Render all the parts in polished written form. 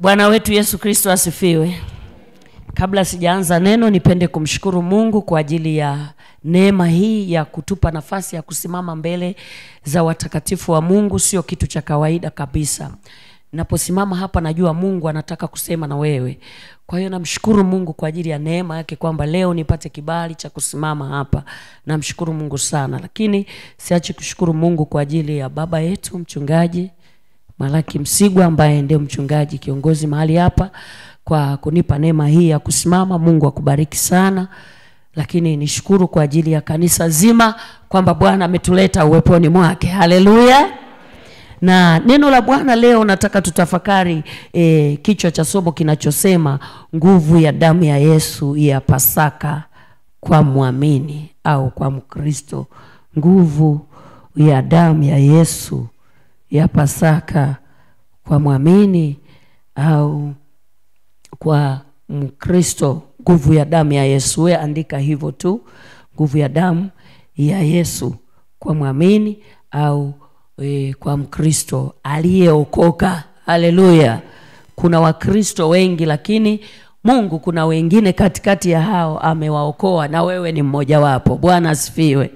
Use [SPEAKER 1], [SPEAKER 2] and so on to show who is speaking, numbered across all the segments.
[SPEAKER 1] Bwana wetu Yesu Kristo asifiwe. Kabla sijaanza neno, nipende kumshukuru Mungu kwa ajili ya neema hii ya kutupa nafasi ya kusimama mbele za watakatifu wa Mungu. Sio kitu cha kawaida kabisa. Naposimama hapa najua Mungu anataka kusema na wewe. Kwa hiyo namshukuru Mungu kwa ajili ya neema yake kwamba leo nipate kibali cha kusimama hapa. Namshukuru Mungu sana. Lakini siachi kushukuru Mungu kwa ajili ya baba yetu mchungaji Malaki Msigwa ambaye ndiye mchungaji kiongozi mahali hapa kwa kunipa neema hii ya kusimama. Mungu akubariki sana. Lakini nishukuru kwa ajili ya kanisa zima kwamba Bwana ametuleta uweponi mwake. Haleluya. Na neno la Bwana leo nataka tutafakari kichwa cha somo kinachosema nguvu ya damu ya Yesu ya Pasaka kwa muamini au kwa Mkristo. Nguvu ya damu ya Yesu ya Pasaka kwa muamini au kwa Mkristo. Nguvu ya damu ya Yesu, wewe andika hivyo tu, nguvu ya damu ya Yesu kwa muamini au kwa Mkristo aliyeokoka. Haleluya. Kuna Wakristo wengi, lakini Mungu kuna wengine katikati ya hao amewaokoa, na wewe ni mmoja wapo. Bwana asifiwe.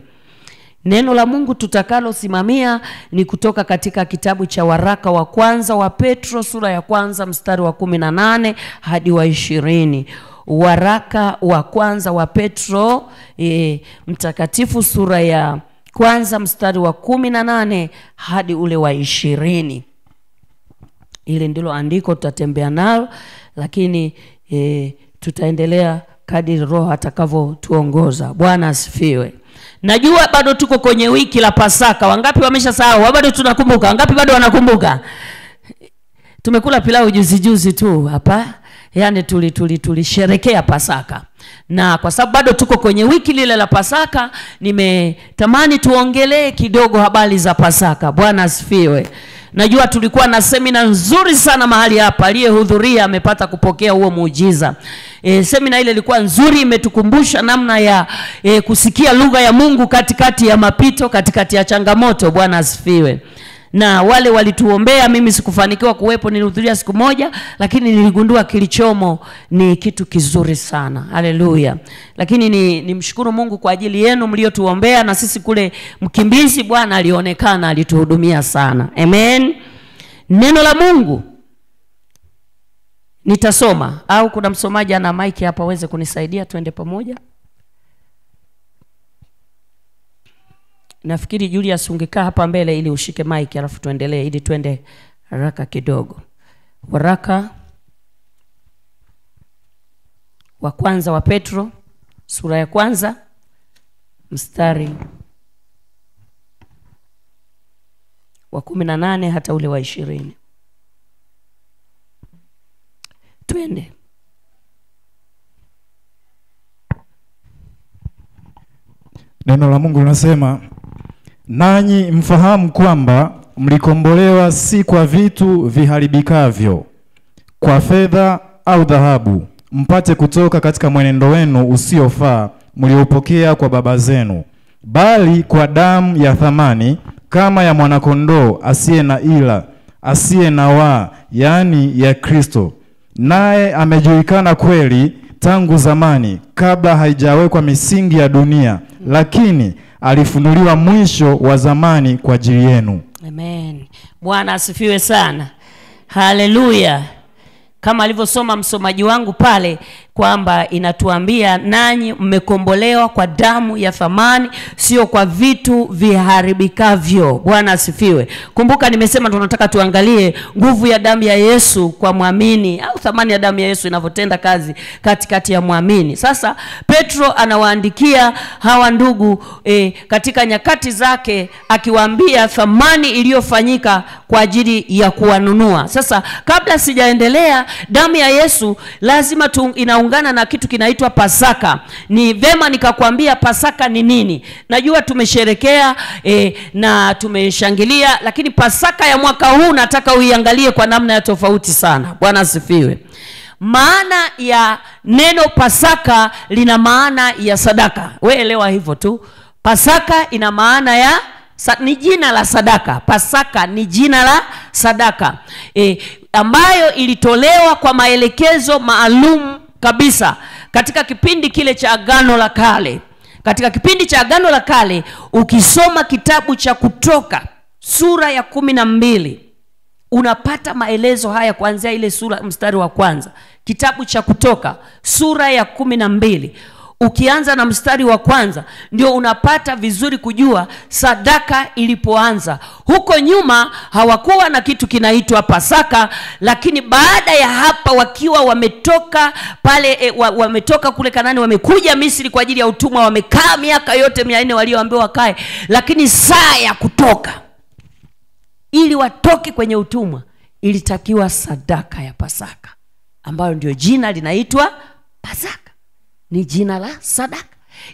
[SPEAKER 1] Neno la Mungu tutakalo simamia ni kutoka katika kitabu cha waraka wa kwanza wa Petro sura ya kwanza mstari wa 18 hadi wa 20. Waraka wa kwanza wa Petro mtakatifu sura ya kwanza mstari wa 18 hadi ule wa 20. Ile ndilo andiko tutatembea nalo, lakini tutaendelea kadiri Roho atakavyotuongoza. Bwana asifiwe. Najua bado tuko kwenye wiki la Pasaka. Wangapi wameshasahau? Bado tunakumbuka? Wangapi bado wanakumbuka? Tumekula pilau juzi tu hapa. Yaani tulisherekea Pasaka. Na kwa sababu bado tuko kwenye wiki lile la Pasaka, nimetamani tuongelee kidogo habari za Pasaka. Bwana asifiwe. Najua tulikuwa na semina nzuri sana mahali hapa. Aliyehudhuria amepata kupokea huo muujiza. Semina ile ilikuwa nzuri, imetukumbusha namna ya kusikia lugha ya Mungu katikati ya mapito, katikati ya changamoto. Bwana asifiwe. Na wale walituombea, mimi sikufanikiwa kuwepo, nilihudhuria siku moja, lakini niligundua kilichomo ni kitu kizuri sana. Haleluya. Lakini nimshukuru Mungu kwa ajili yenu mliotuombea, na sisi kule Mkimbizi Bwana alionekana, alituhudumia sana. Amen. Neno la Mungu nitasoma, au kuna msomaji ana mic hapa aweze kunisaidia tuende pamoja? Nafikiri Julius ungekaa hapa mbele ili ushike mic alafu tuendelee ili tuende haraka kidogo. Waraka wa kwanza wa Petro sura ya kwanza mstari wa 18 hata ule wa 20. Twende.
[SPEAKER 2] Neno la Mungu linasema, nanyi mfahamu kwamba mlikombolewa si kwa vitu viharibikavyo, kwa fedha au dhahabu, mpate kutoka katika mwenendo wenu usiofaa mliopokea kwa baba zenu, bali kwa damu ya thamani kama ya mwanakondoo asiye na ila, asiye na waa, yani ya Kristo. Naye amejulikana kweli tangu zamani, kabla haijawekwa misingi ya dunia, lakini alifunuliwa mwisho wa zamani kwa ajili yenu.
[SPEAKER 1] Amen. Bwana asifiwe sana. Haleluya. Kama alivyosoma msomaji wangu pale kwamba inatuambia nanyi mmekombolewa kwa damu ya thamani, sio kwa vitu viharibikavyo. Bwana asifiwe. Kumbuka nimesema tunataka tuangalie nguvu ya damu ya Yesu kwa muamini, au thamani ya damu ya Yesu inavyotenda kazi katikati ya muamini. Sasa Petro anawaandikia hawa ndugu katika nyakati zake, akiwaambia thamani iliyofanyika kwa ajili ya kuwanunua. Sasa kabla sijaendelea, damu ya Yesu lazima inaungana na kitu kinaitwa Pasaka. Ni vema nikakwambia Pasaka ni nini. Najua tumesherekea na tumeshangilia, lakini Pasaka ya mwaka huu nataka uiangalie kwa namna ya tofauti sana. Bwana asifiwe. Maana ya neno Pasaka lina maana ya sadaka. Wewe elewa hivyo tu. Pasaka ina maana ya ni jina la sadaka. Pasaka ni jina la sadaka. ambayo ilitolewa kwa maelekezo maalum kabisa katika kipindi kile cha Agano la Kale. Katika kipindi cha Agano la Kale, ukisoma kitabu cha Kutoka sura ya 12, unapata maelezo haya kuanzia ile sura mstari wa kwanza. Kitabu cha Kutoka sura ya 12, ukianza na mstari wa kwanza, ndio unapata vizuri kujua sadaka ilipoanza. Huko nyuma hawakuwa na kitu kinaitwa Pasaka, lakini baada ya hapa wakiwa wametoka pale wametoka kule Kanaani, wamekuja Misri kwa ajili ya utumwa, wamekaa miaka yote 400 walioambiwa wakae, lakini saa ya kutoka ili watoke kwenye utumwa ilitakiwa sadaka ya Pasaka, ambayo ndio jina linaitwa Pasaka. Ni jina la sadaka.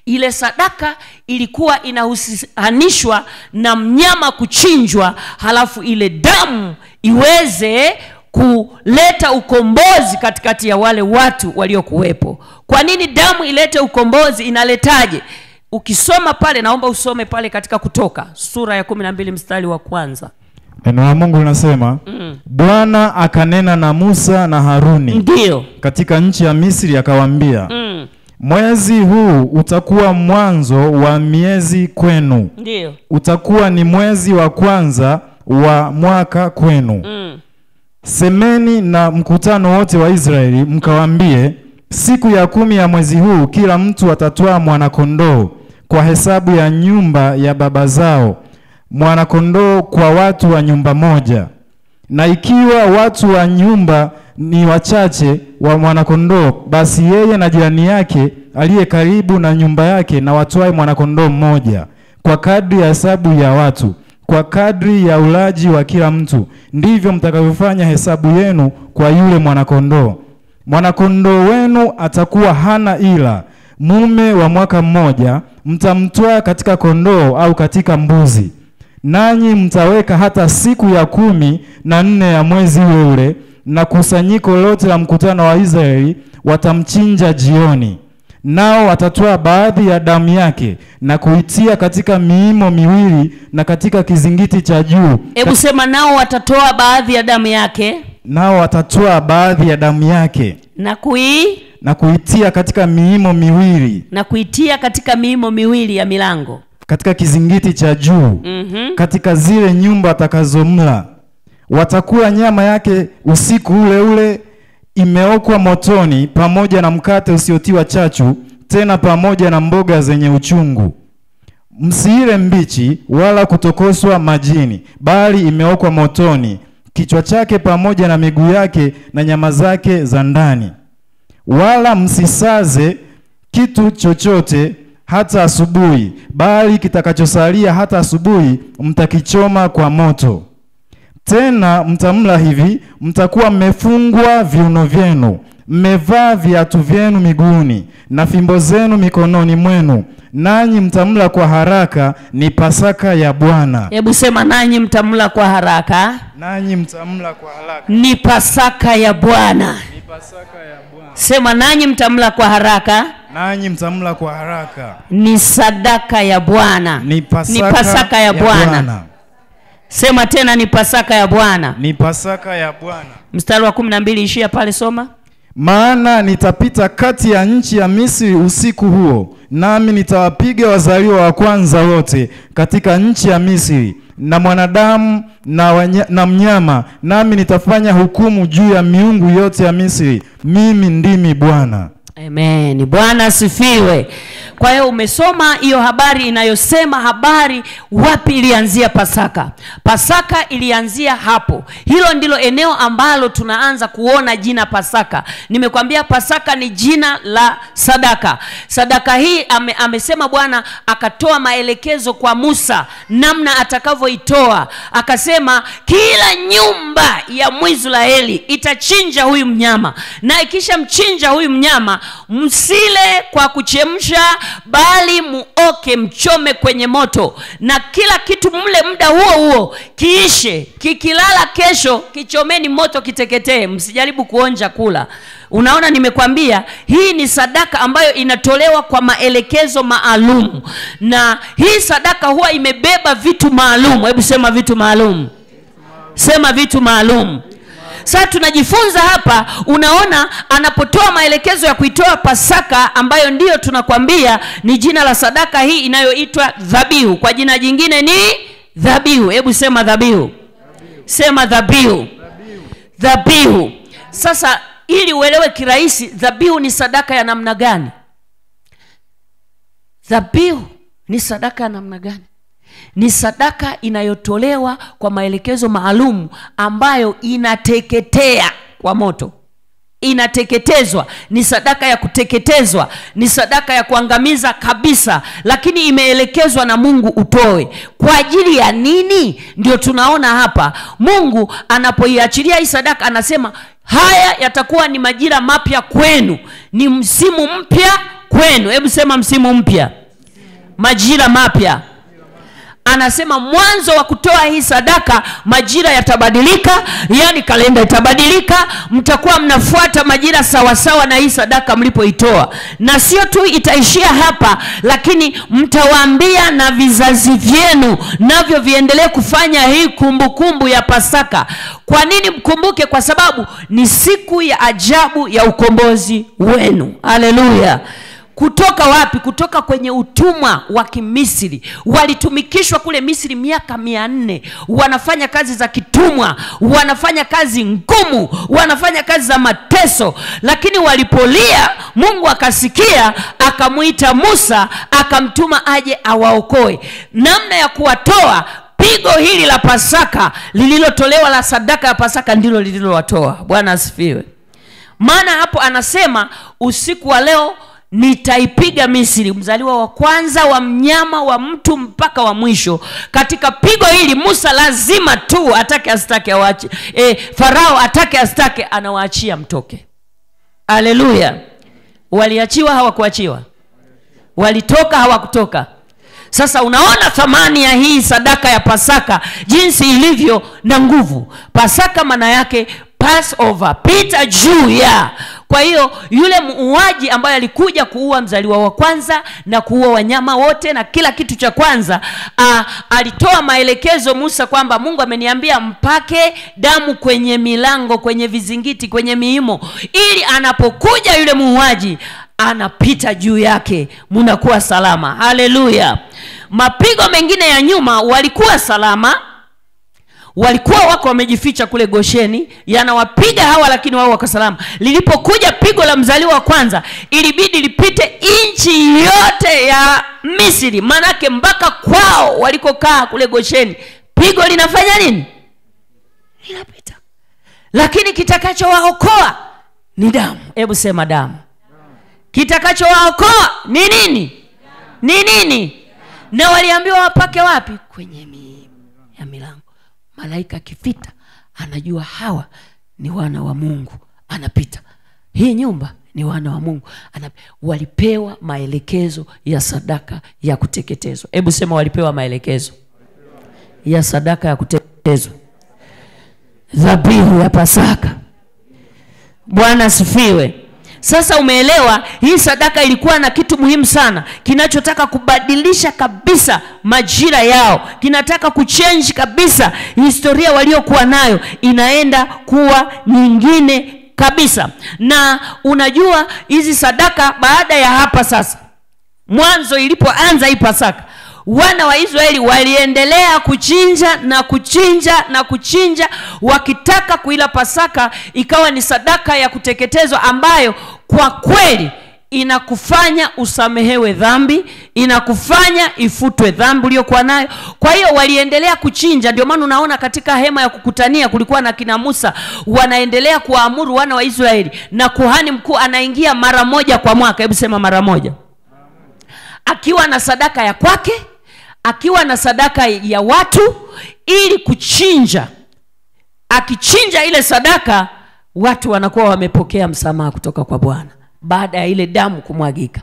[SPEAKER 1] Ile sadaka ilikuwa inahusianishwa na mnyama kuchinjwa, halafu ile damu iweze kuleta ukombozi katikati ya wale watu waliokuwepo. Kwa nini damu ilete ukombozi? Inaletaje? Ukisoma pale, naomba usome pale katika Kutoka sura ya 12 mstari wa kwanza.
[SPEAKER 2] Neno la Mungu linasema, Bwana akanena na Musa na Haruni,
[SPEAKER 1] ndio, katika
[SPEAKER 2] nchi ya Misri, akawaambia, mwezi huu utakuwa mwanzo wa miezi kwenu.
[SPEAKER 1] Ndio.
[SPEAKER 2] Utakuwa ni mwezi wa kwanza wa mwaka kwenu. Semeni na mkutano wote wa Israeli mkawaambie, siku ya 10 ya mwezi huu kila mtu atatoa mwanakondoo kwa hesabu ya nyumba ya baba zao, mwanakondoo kwa watu wa nyumba moja. Na ikiwa watu wa nyumba ni wachache wa mwanakondoo, basi yeye na jirani yake aliye karibu na nyumba yake na watoe mwanakondoo mmoja, kwa kadri ya hesabu ya watu, kwa kadri ya ulaji wa kila mtu. Ndivyo mtakavyofanya hesabu yenu kwa yule mwanakondoo. Mwanakondoo wenu atakuwa hana ila, mume wa mwaka mmoja, mtamtoa katika kondoo au katika mbuzi. Nanyi mtaweka hata siku ya 14 ya mwezi ule, na kusanyiko lote la mkutano wa Israeli watamchinja jioni. Nao watatoa baadhi ya damu yake na kuitia katika miimo miwili na katika kizingiti cha juu.
[SPEAKER 1] Hebu sema, nao watatoa baadhi ya damu yake.
[SPEAKER 2] Nao watatoa baadhi ya damu yake na kuitia katika miimo miwili.
[SPEAKER 1] Na kuitia katika miimo miwili ya milango,
[SPEAKER 2] katika kizingiti cha juu, katika zile nyumba atakazomla. Watakula nyama yake usiku ule ule, imeokwa motoni, pamoja na mkate usiotiwa chachu, tena pamoja na mboga zenye uchungu. Msiile mbichi wala kutokoswa majini, bali imeokwa motoni, kichwa chake pamoja na miguu yake na nyama zake za ndani. Wala msisaze kitu chochote hata asubuhi, bali kitakachosalia hata asubuhi mtakichoma kwa moto. Tena mtamla hivi, mtakuwa mmefungwa viuno vyenu, mmevaa viatu vyenu miguuni, na fimbo zenu mikononi mwenu, nanyi mtamla kwa haraka. Ni Pasaka ya Bwana.
[SPEAKER 1] Hebu sema, nanyi mtamla kwa haraka.
[SPEAKER 2] Nanyi mtamla kwa haraka.
[SPEAKER 1] Ni Pasaka ya Bwana.
[SPEAKER 2] Ni Pasaka ya Bwana.
[SPEAKER 1] Sema, nanyi mtamla kwa haraka.
[SPEAKER 2] Nanyi mtamla kwa haraka.
[SPEAKER 1] Ni sadaka ya Bwana.
[SPEAKER 2] Ni Pasaka ya Bwana.
[SPEAKER 1] Sema tena, ni Pasaka ya Bwana.
[SPEAKER 2] Ni Pasaka ya Bwana.
[SPEAKER 1] Mstari wa 12 ishia pale, soma.
[SPEAKER 2] Maana nitapita kati ya nchi ya Misri usiku huo, nami nitawapiga wazaliwa wa kwanza wote katika nchi ya Misri, na mwanadamu na mnyama, nami nitafanya hukumu juu ya miungu yote ya Misri. Mimi ndimi Bwana.
[SPEAKER 1] Amen. Bwana asifiwe. Kwa hiyo umesoma hiyo habari inayosema habari wapi ilianzia Pasaka. Pasaka ilianzia hapo. Hilo ndilo eneo ambalo tunaanza kuona jina Pasaka. Nimekwambia Pasaka ni jina la sadaka. Sadaka hii amesema Bwana akatoa maelekezo kwa Musa namna atakavyoitoa. Akasema kila nyumba ya Mwisraeli itachinja huyu mnyama, na ikisha mchinja huyu mnyama, msile kwa kuchemsha, bali muoke, mchome kwenye moto, na kila kitu mle muda huo kiishe. Kikilala kesho kichomeni moto kiteketee, msijaribu kuonja kula. Unaona, nimekwambia hii ni sadaka ambayo inatolewa kwa maelekezo maalum, na hii sadaka huwa imebeba vitu maalum. Hebu sema vitu maalum. Sema vitu maalum. Sasa tunajifunza hapa, unaona anapotoa maelekezo ya kuitoa Pasaka, ambayo ndiyo tunakwambia ni jina la sadaka hii inayoitwa dhabihu. Kwa jina jingine ni dhabihu. Hebu sema dhabihu. Sema dhabihu. Dhabihu. Sasa ili uelewe kirahisi, dhabihu ni sadaka ya namna gani? Dhabihu ni sadaka ya namna gani? Ni sadaka inayotolewa kwa maelekezo maalum, ambayo inateketea kwa moto. Inateketezwa, ni sadaka ya kuteketezwa, ni sadaka ya kuangamiza kabisa, lakini imeelekezwa na Mungu utoe. Kwa ajili ya nini? Ndio tunaona hapa Mungu anapoiachilia hii sadaka anasema, haya yatakuwa ni majira mapya kwenu, ni msimu mpya kwenu. Hebu sema msimu mpya, majira mapya. Anasema mwanzo wa kutoa hii sadaka majira yatabadilika, yani kalenda itabadilika, mtakuwa mnafuata majira sawa sawa na hii sadaka mlipoitoa. Na sio tu itaishia hapa, lakini mtawaambia na vizazi vyenu navyo viendelee kufanya hii kumbukumbu ya Pasaka. Kwa nini mkumbuke? Kwa sababu ni siku ya ajabu ya ukombozi wenu. Haleluya. Kutoka wapi? Kutoka kwenye utumwa wa Kimisri. Walitumikishwa kule Misri miaka 400. Wanafanya kazi za kitumwa, wanafanya kazi ngumu, wanafanya kazi za mateso. Lakini walipolia, Mungu akasikia, akamuita Musa, akamtuma aje awaokoe. Namna ya kuwatoa, pigo hili la Pasaka lililotolewa la sadaka ya Pasaka ndilo lililowatoa. Bwana asifiwe. Maana hapo anasema, usiku wa leo nitaipiga Misri, mzaliwa wa kwanza wa mnyama, wa mtu, mpaka wa mwisho. Katika pigo hili Musa lazima tu atake astake awache. Farao atake astake anawaachia mtoke. Haleluya. Waliachiwa hawakuachiwa? Walitoka hawakutoka? Sasa unaona thamani ya hii sadaka ya Pasaka jinsi ilivyo na nguvu. Pasaka maana yake Passover, pita juu ya. Kwa hiyo yule muuaji ambaye alikuja kuua mzaliwa wa kwanza na kuua wanyama wote na kila kitu cha kwanza, alitoa maelekezo Musa kwamba Mungu ameniambia mpake damu kwenye milango, kwenye vizingiti, kwenye miimo, ili anapokuja yule muuaji anapita juu yake, mnakuwa salama. Haleluya. Mapigo mengine ya nyuma walikuwa salama, walikuwa wako wamejificha kule Gosheni, yanawapiga hawa, lakini wao wako salama. Lilipokuja pigo la mzaliwa wa kwanza, ilibidi lipite nchi yote ya Misri, manake mpaka kwao walikokaa kule Gosheni. Pigo linafanya nini? Linapita. Lakini kitakachowaokoa ni damu. Hebu sema damu. Kitakachowaokoa ni nini? Ni nini? Na waliambiwa wapake wapi? Kwenye ya milango. Malaika akifita anajua hawa ni wana wa Mungu, anapita. Hii nyumba ni wana wa Mungu, walipewa maelekezo ya sadaka ya kuteketezwa. Hebu sema walipewa maelekezo ya sadaka ya kuteketezwa, dhabihu ya Pasaka. Bwana asifiwe. Sasa umeelewa, hii sadaka ilikuwa na kitu muhimu sana kinachotaka kubadilisha kabisa majira yao, kinataka kuchange kabisa historia waliokuwa nayo, inaenda kuwa nyingine kabisa. Na unajua hizi sadaka baada ya hapa sasa, mwanzo ilipoanza hii Pasaka, wana wa Israeli waliendelea kuchinja na kuchinja na kuchinja, wakitaka kuila Pasaka ikawa ni sadaka ya kuteketezwa ambayo kwa kweli inakufanya usamehewe dhambi, inakufanya ifutwe dhambi uliyokuwa nayo. Kwa hiyo waliendelea kuchinja. Ndio maana unaona katika hema ya kukutania kulikuwa na kina Musa, wanaendelea kuamuru wana wa Israeli, na kuhani mkuu anaingia mara moja kwa mwaka. Hebu sema mara moja. Akiwa na sadaka ya kwake, akiwa na sadaka ya watu, ili kuchinja. Akichinja ile sadaka, watu wanakuwa wamepokea msamaha kutoka kwa Bwana. baada ya ile damu kumwagika.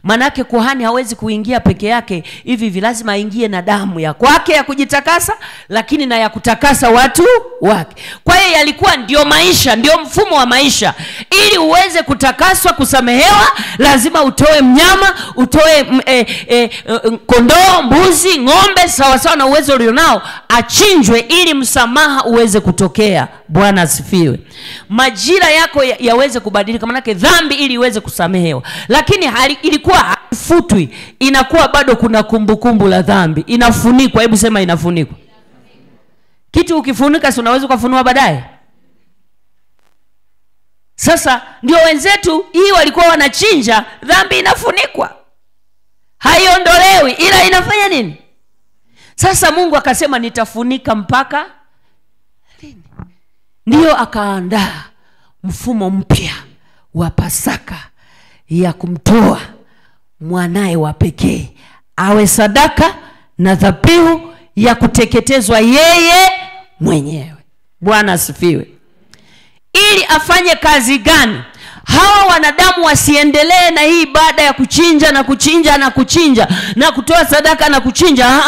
[SPEAKER 1] Manake kuhani hawezi kuingia peke yake hivi, lazima aingie na damu ya kwake ya kujitakasa, lakini na ya kutakasa watu wake. Kwa hiyo yalikuwa ndio maisha, ndio mfumo wa maisha. Ili uweze kutakaswa, kusamehewa, lazima utoe mnyama, utoe kondoo, mbuzi, ng'ombe, sawa sawa na uwezo ulionao, achinjwe ili msamaha uweze kutokea. Bwana asifiwe. Majira yako yaweze kubadilika, manake dhambi ili iweze kusamehewa. Lakini ilikuwa haifutwi, inakuwa bado kuna kumbukumbu la dhambi, inafunikwa. Hebu sema inafunikwa. Kitu ukifunika si unaweza kufunua baadaye? Sasa ndio wenzetu hii walikuwa wanachinja, dhambi inafunikwa, haiondolewi, ila inafanya nini? Sasa Mungu akasema nitafunika mpaka lini? Ndio akaandaa mfumo mpya wa Pasaka ya kumtoa mwanae wa pekee awe sadaka na dhabihu ya kuteketezwa yeye mwenyewe. Bwana asifiwe. Ili afanye kazi gani? Hawa wanadamu wasiendelee na hii ibada ya kuchinja na kuchinja na kuchinja na kutoa sadaka na kuchinja.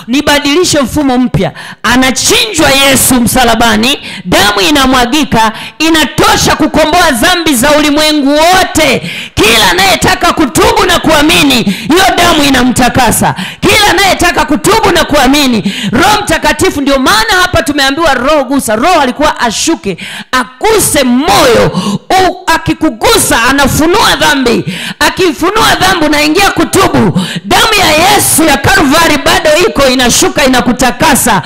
[SPEAKER 1] Nibadilishe mfumo mpya. Anachinjwa Yesu msalabani, damu inamwagika, inatosha kukomboa dhambi za ulimwengu wote. Kila anayetaka kutubu na kuamini, hiyo damu inamtakasa. Kila anayetaka kutubu na kuamini, Roho Mtakatifu, ndio maana hapa tumeambiwa Roho gusa. Roho alikuwa ashuke, akuse moyo, akikugusa anafunua dhambi. Akifunua dhambi unaingia kutubu. Damu ya Yesu ya Kalvari bado iko, inashuka, inakutakasa.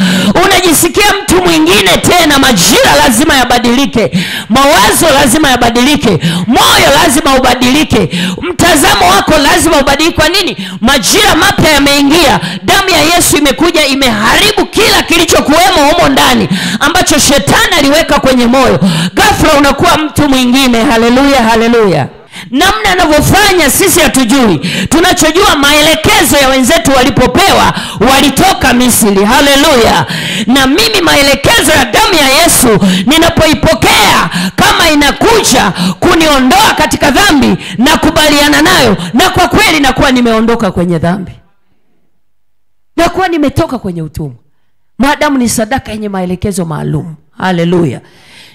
[SPEAKER 1] Unajisikia mtu mwingine tena. Majira lazima yabadilike, mawazo lazima yabadilike, moyo lazima ubadilike, mtazamo wako lazima ubadilike. Kwa nini? Majira mapya yameingia. Damu ya Yesu imekuja, imeharibu kila kilichokuwemo humo ndani ambacho shetani aliweka kwenye moyo. Ghafla unakuwa mtu mwingine. Haleluya, haleluya. Namna anavyofanya sisi hatujui. Tunachojua maelekezo ya wenzetu walipopewa, walitoka Misri. Haleluya. Na mimi maelekezo ya damu ya Yesu ninapoipokea, kama inakuja kuniondoa katika dhambi, na kubaliana nayo, na kwa kweli nakuwa nimeondoka kwenye dhambi, nakuwa nimetoka kwenye utumwa. Maadamu ni sadaka yenye maelekezo maalum. Haleluya.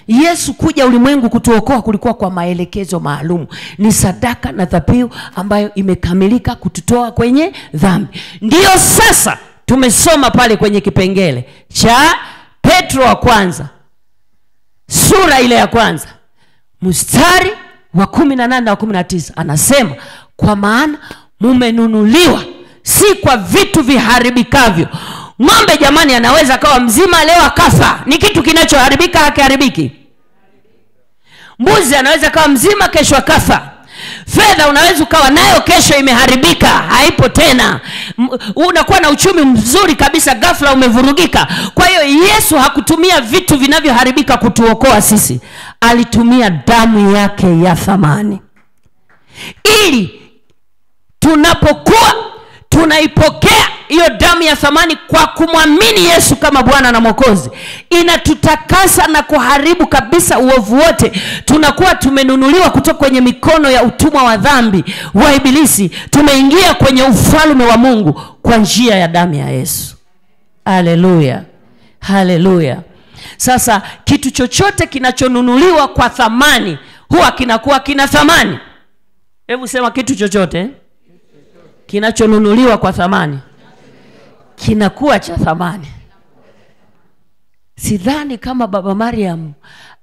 [SPEAKER 1] Yesu kuja ulimwengu kutuokoa kulikuwa kwa maelekezo maalum. Ni sadaka na dhabihu ambayo imekamilika kututoa kwenye dhambi. Ndio sasa tumesoma pale kwenye kipengele cha Petro wa kwanza, sura ile ya kwanza, mstari wa 18 na 19, anasema kwa maana mumenunuliwa si kwa vitu viharibikavyo. Ng'ombe jamani anaweza kawa mzima leo akafa, ni kitu kinachoharibika, hakiharibiki. Mbuzi anaweza kawa mzima kesho akafa. Fedha unaweza ukawa nayo kesho imeharibika, haipo tena. Unakuwa na uchumi mzuri kabisa, ghafla umevurugika. Kwa hiyo Yesu hakutumia vitu vinavyoharibika kutuokoa sisi. Alitumia damu yake ya thamani. Ili tunapokuwa tunaipokea hiyo damu ya thamani kwa kumwamini Yesu kama Bwana na Mwokozi, inatutakasa na kuharibu kabisa uovu wote. Tunakuwa tumenunuliwa kutoka kwenye mikono ya utumwa wa dhambi wa Ibilisi. Tumeingia kwenye ufalme wa Mungu kwa njia ya damu ya Yesu. Haleluya, haleluya. Sasa kitu chochote kinachonunuliwa kwa thamani huwa kinakuwa kina thamani. Hebu sema kitu chochote kinachonunuliwa kwa thamani kinakuwa cha thamani. Sidhani kama Baba Mariam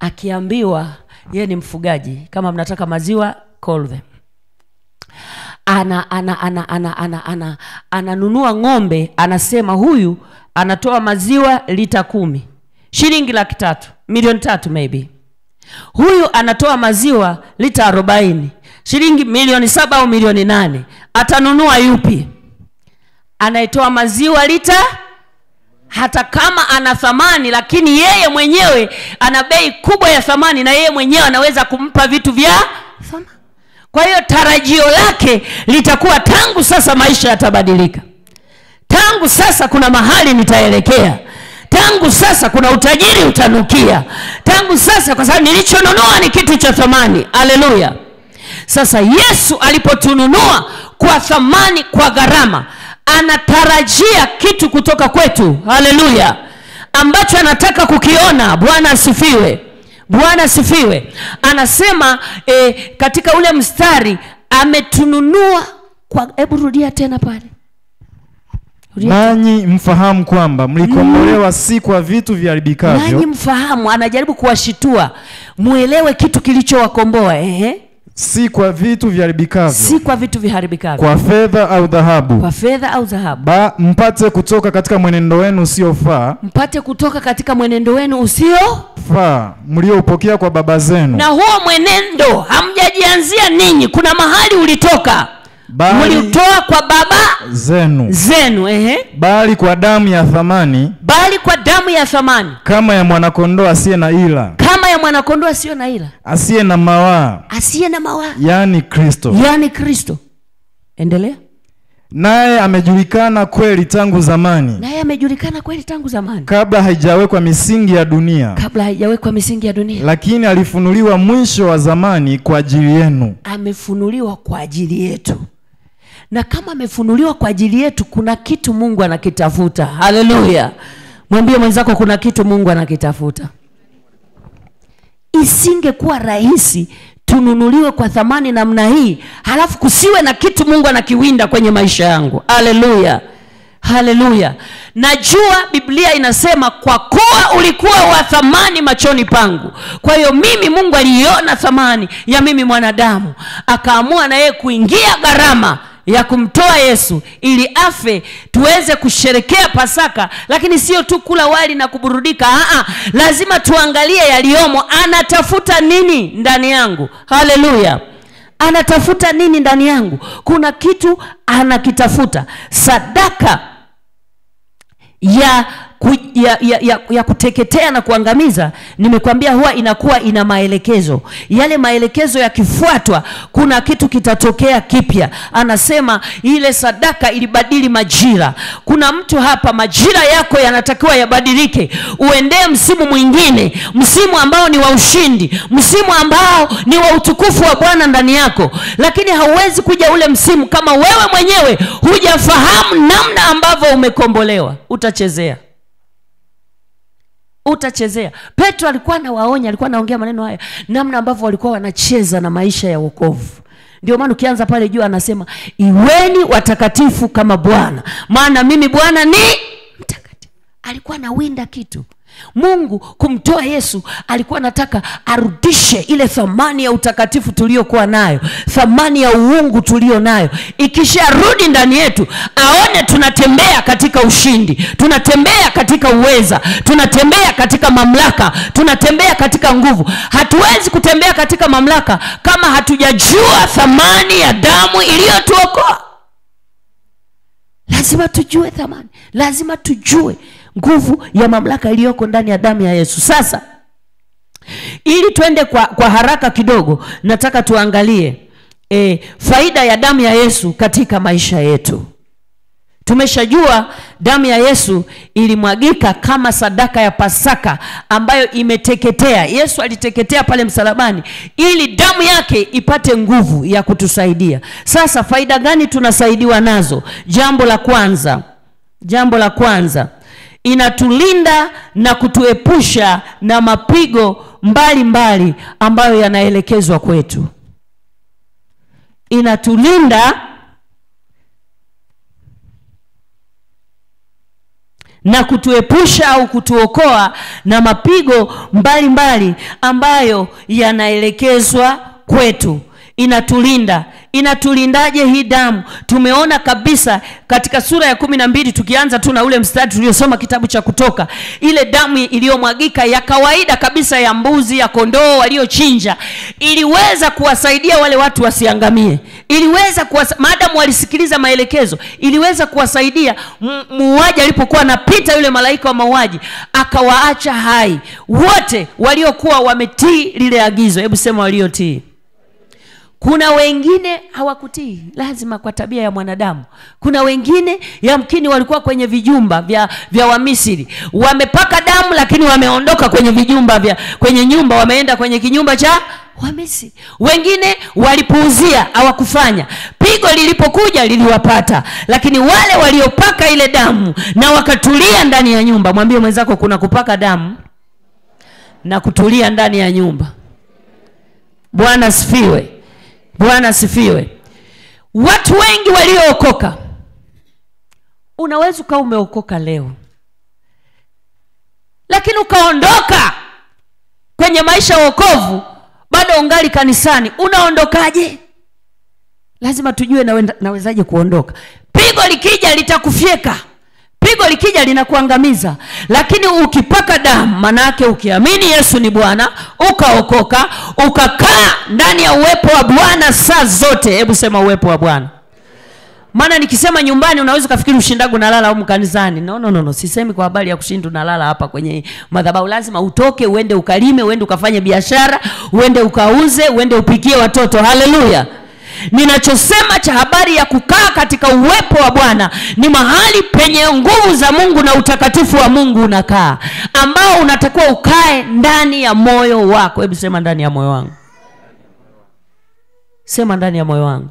[SPEAKER 1] akiambiwa, yeye ni mfugaji, kama mnataka maziwa call them, ananunua ng'ombe, anasema huyu anatoa maziwa lita 10, shilingi 300,000, milioni 3 maybe. Huyu anatoa maziwa lita 40, shilingi milioni 7 au milioni 8. Atanunua yupi? Anaitoa maziwa lita, hata kama ana thamani, lakini yeye mwenyewe ana bei kubwa ya thamani, na yeye mwenyewe anaweza kumpa vitu vya thamani. Kwa hiyo tarajio lake litakuwa, tangu sasa maisha yatabadilika, tangu sasa kuna mahali nitaelekea, tangu sasa kuna utajiri utanukia, tangu sasa, kwa sababu nilichonunua ni kitu cha thamani. Haleluya. Sasa Yesu alipotununua kwa thamani, kwa gharama, anatarajia kitu kutoka kwetu. Haleluya. Ambacho anataka kukiona. Bwana asifiwe. Bwana asifiwe. Anasema katika ule mstari, ametununua kwa, hebu rudia tena pale.
[SPEAKER 2] Nanyi mfahamu kwamba mlikombolewa si kwa vitu viharibikavyo.
[SPEAKER 1] Nanyi mfahamu, anajaribu kuwashitua muelewe kitu kilichowakomboa.
[SPEAKER 2] Si kwa vitu viharibikavyo.
[SPEAKER 1] Si kwa vitu viharibikavyo.
[SPEAKER 2] Kwa fedha au dhahabu.
[SPEAKER 1] Kwa fedha au dhahabu.
[SPEAKER 2] Mpate kutoka katika mwenendo wenu usiofaa.
[SPEAKER 1] Mpate kutoka katika mwenendo wenu usiofaa,
[SPEAKER 2] mlioupokea kwa baba zenu.
[SPEAKER 1] Na huo mwenendo hamjajianzia ninyi. Kuna mahali ulitoka. Mlitoa kwa baba zenu.
[SPEAKER 2] Bali kwa damu ya thamani.
[SPEAKER 1] Bali kwa damu ya thamani.
[SPEAKER 2] Kama ya mwanakondoo asiye na ila.
[SPEAKER 1] Kama ya mwanakondoo asiye na ila.
[SPEAKER 2] Asiye na mawaa.
[SPEAKER 1] Asiye na mawaa.
[SPEAKER 2] Yaani Kristo.
[SPEAKER 1] Yaani Kristo. Endelea.
[SPEAKER 2] Naye amejulikana kweli tangu zamani.
[SPEAKER 1] Naye amejulikana kweli tangu zamani.
[SPEAKER 2] Kabla haijawekwa misingi ya dunia.
[SPEAKER 1] Kabla haijawekwa misingi ya dunia.
[SPEAKER 2] Lakini alifunuliwa mwisho wa zamani kwa ajili yenu.
[SPEAKER 1] Amefunuliwa kwa ajili yetu. Na kama amefunuliwa kwa ajili yetu, kuna kitu Mungu anakitafuta. Haleluya. Mwambie mwenzako kuna kitu Mungu anakitafuta. Isingekuwa rahisi tununuliwe kwa thamani namna hii, halafu kusiwe na kitu Mungu anakiwinda kwenye maisha yangu. Haleluya. Haleluya. Najua Biblia inasema kwa kuwa ulikuwa wa thamani machoni pangu. Kwa hiyo mimi, Mungu aliona thamani ya mimi mwanadamu, akaamua na yeye kuingia gharama ya kumtoa Yesu ili afe tuweze kusherekea Pasaka. Lakini sio tu kula wali na kuburudika. Lazima tuangalie yaliomo. Anatafuta nini ndani yangu? Haleluya. Anatafuta nini ndani yangu? Kuna kitu anakitafuta. Sadaka ya kuteketea na kuangamiza, nimekwambia huwa inakuwa ina maelekezo. Yale maelekezo yakifuatwa, kuna kitu kitatokea kipya. Anasema ile sadaka ilibadili majira. Kuna mtu hapa, majira yako yanatakiwa yabadilike. Uendee msimu mwingine, msimu ambao ni wa ushindi, msimu ambao ni wa utukufu wa Bwana ndani yako. Lakini hauwezi kuja ule msimu kama wewe mwenyewe hujafahamu namna ambavyo umekombolewa. Utachezea. Petro alikuwa anawaonya, alikuwa anaongea maneno haya, namna ambavyo walikuwa wanacheza na maisha ya wokovu. Ndio maana ukianza pale juu anasema, iweni watakatifu kama Bwana, maana mimi Bwana ni mtakatifu. Alikuwa anawinda kitu. Mungu kumtoa Yesu alikuwa anataka arudishe ile thamani ya utakatifu tuliokuwa nayo, thamani ya uungu tulio nayo. Ikisharudi ndani yetu, aone tunatembea katika ushindi, tunatembea katika uweza, tunatembea katika mamlaka, tunatembea katika nguvu. Hatuwezi kutembea katika mamlaka kama hatujajua thamani ya damu iliyotuokoa. Lazima tujue thamani, lazima tujue nguvu ya mamlaka iliyoko ndani ya damu ya Yesu. Sasa ili tuende kwa haraka kidogo, nataka tuangalie faida ya damu ya Yesu katika maisha yetu. Tumeshajua damu ya Yesu ilimwagika kama sadaka ya Pasaka ambayo imeteketea. Yesu aliteketea pale msalabani ili damu yake ipate nguvu ya kutusaidia. Sasa faida gani tunasaidiwa nazo? Jambo la kwanza, inatulinda na kutuepusha na mapigo mbalimbali ambayo yanaelekezwa kwetu. Inatulinda na kutuepusha au kutuokoa na mapigo mbalimbali ambayo yanaelekezwa kwetu. Inatulinda. Inatulindaje hii damu? Tumeona kabisa katika sura ya 12, tukianza tu na ule mstari tuliosoma kitabu cha Kutoka. Ile damu iliyomwagika ya kawaida kabisa ya mbuzi, ya kondoo waliochinja, iliweza kuwasaidia wale watu wasiangamie. Iliweza maadamu walisikiliza maelekezo, iliweza kuwasaidia. Muuaji alipokuwa anapita, yule malaika wa mauaji akawaacha hai wote waliokuwa wametii lile agizo. Hebu sema waliotii. Kuna wengine hawakutii, lazima kwa tabia ya mwanadamu. Kuna wengine yamkini walikuwa kwenye vijumba vya Wamisri, wamepaka damu lakini wameondoka kwenye vijumba kwenye nyumba, wameenda kwenye kinyumba cha Wamisri. Wengine walipuuzia, hawakufanya. Pigo lilipokuja liliwapata. Lakini wale waliopaka ile damu na wakatulia ndani ya nyumba. Mwambie mwenzako kuna kupaka damu na kutulia ndani ya nyumba. Bwana asifiwe. Bwana asifiwe. Watu wengi waliookoka. Unaweza ukawa umeokoka leo, lakini ukaondoka kwenye maisha ya wokovu, bado ungali kanisani. Unaondokaje? Lazima tujue nawezaje kuondoka. Pigo likija litakufyeka. Pigo likija linakuangamiza. Lakini ukipaka damu, maana yake ukiamini Yesu ni Bwana, ukaokoka, ukakaa ndani ya uwepo wa Bwana saa zote. Hebu sema uwepo wa Bwana. Maana nikisema nyumbani unaweza kufikiri ushindagu nalala au kanisani. No. Sisemi kwa habari ya kushinda nalala hapa kwenye madhabahu. Lazima utoke, uende ukalime, uende ukafanye biashara, uende ukauze, uende upikie watoto. Haleluya. Ninachosema cha habari ya kukaa katika uwepo wa Bwana ni mahali penye nguvu za Mungu na utakatifu wa Mungu unakaa, ambao unatakiwa ukae ndani ya moyo wako. Hebu sema ndani ya moyo wangu. Sema ndani ya moyo wangu.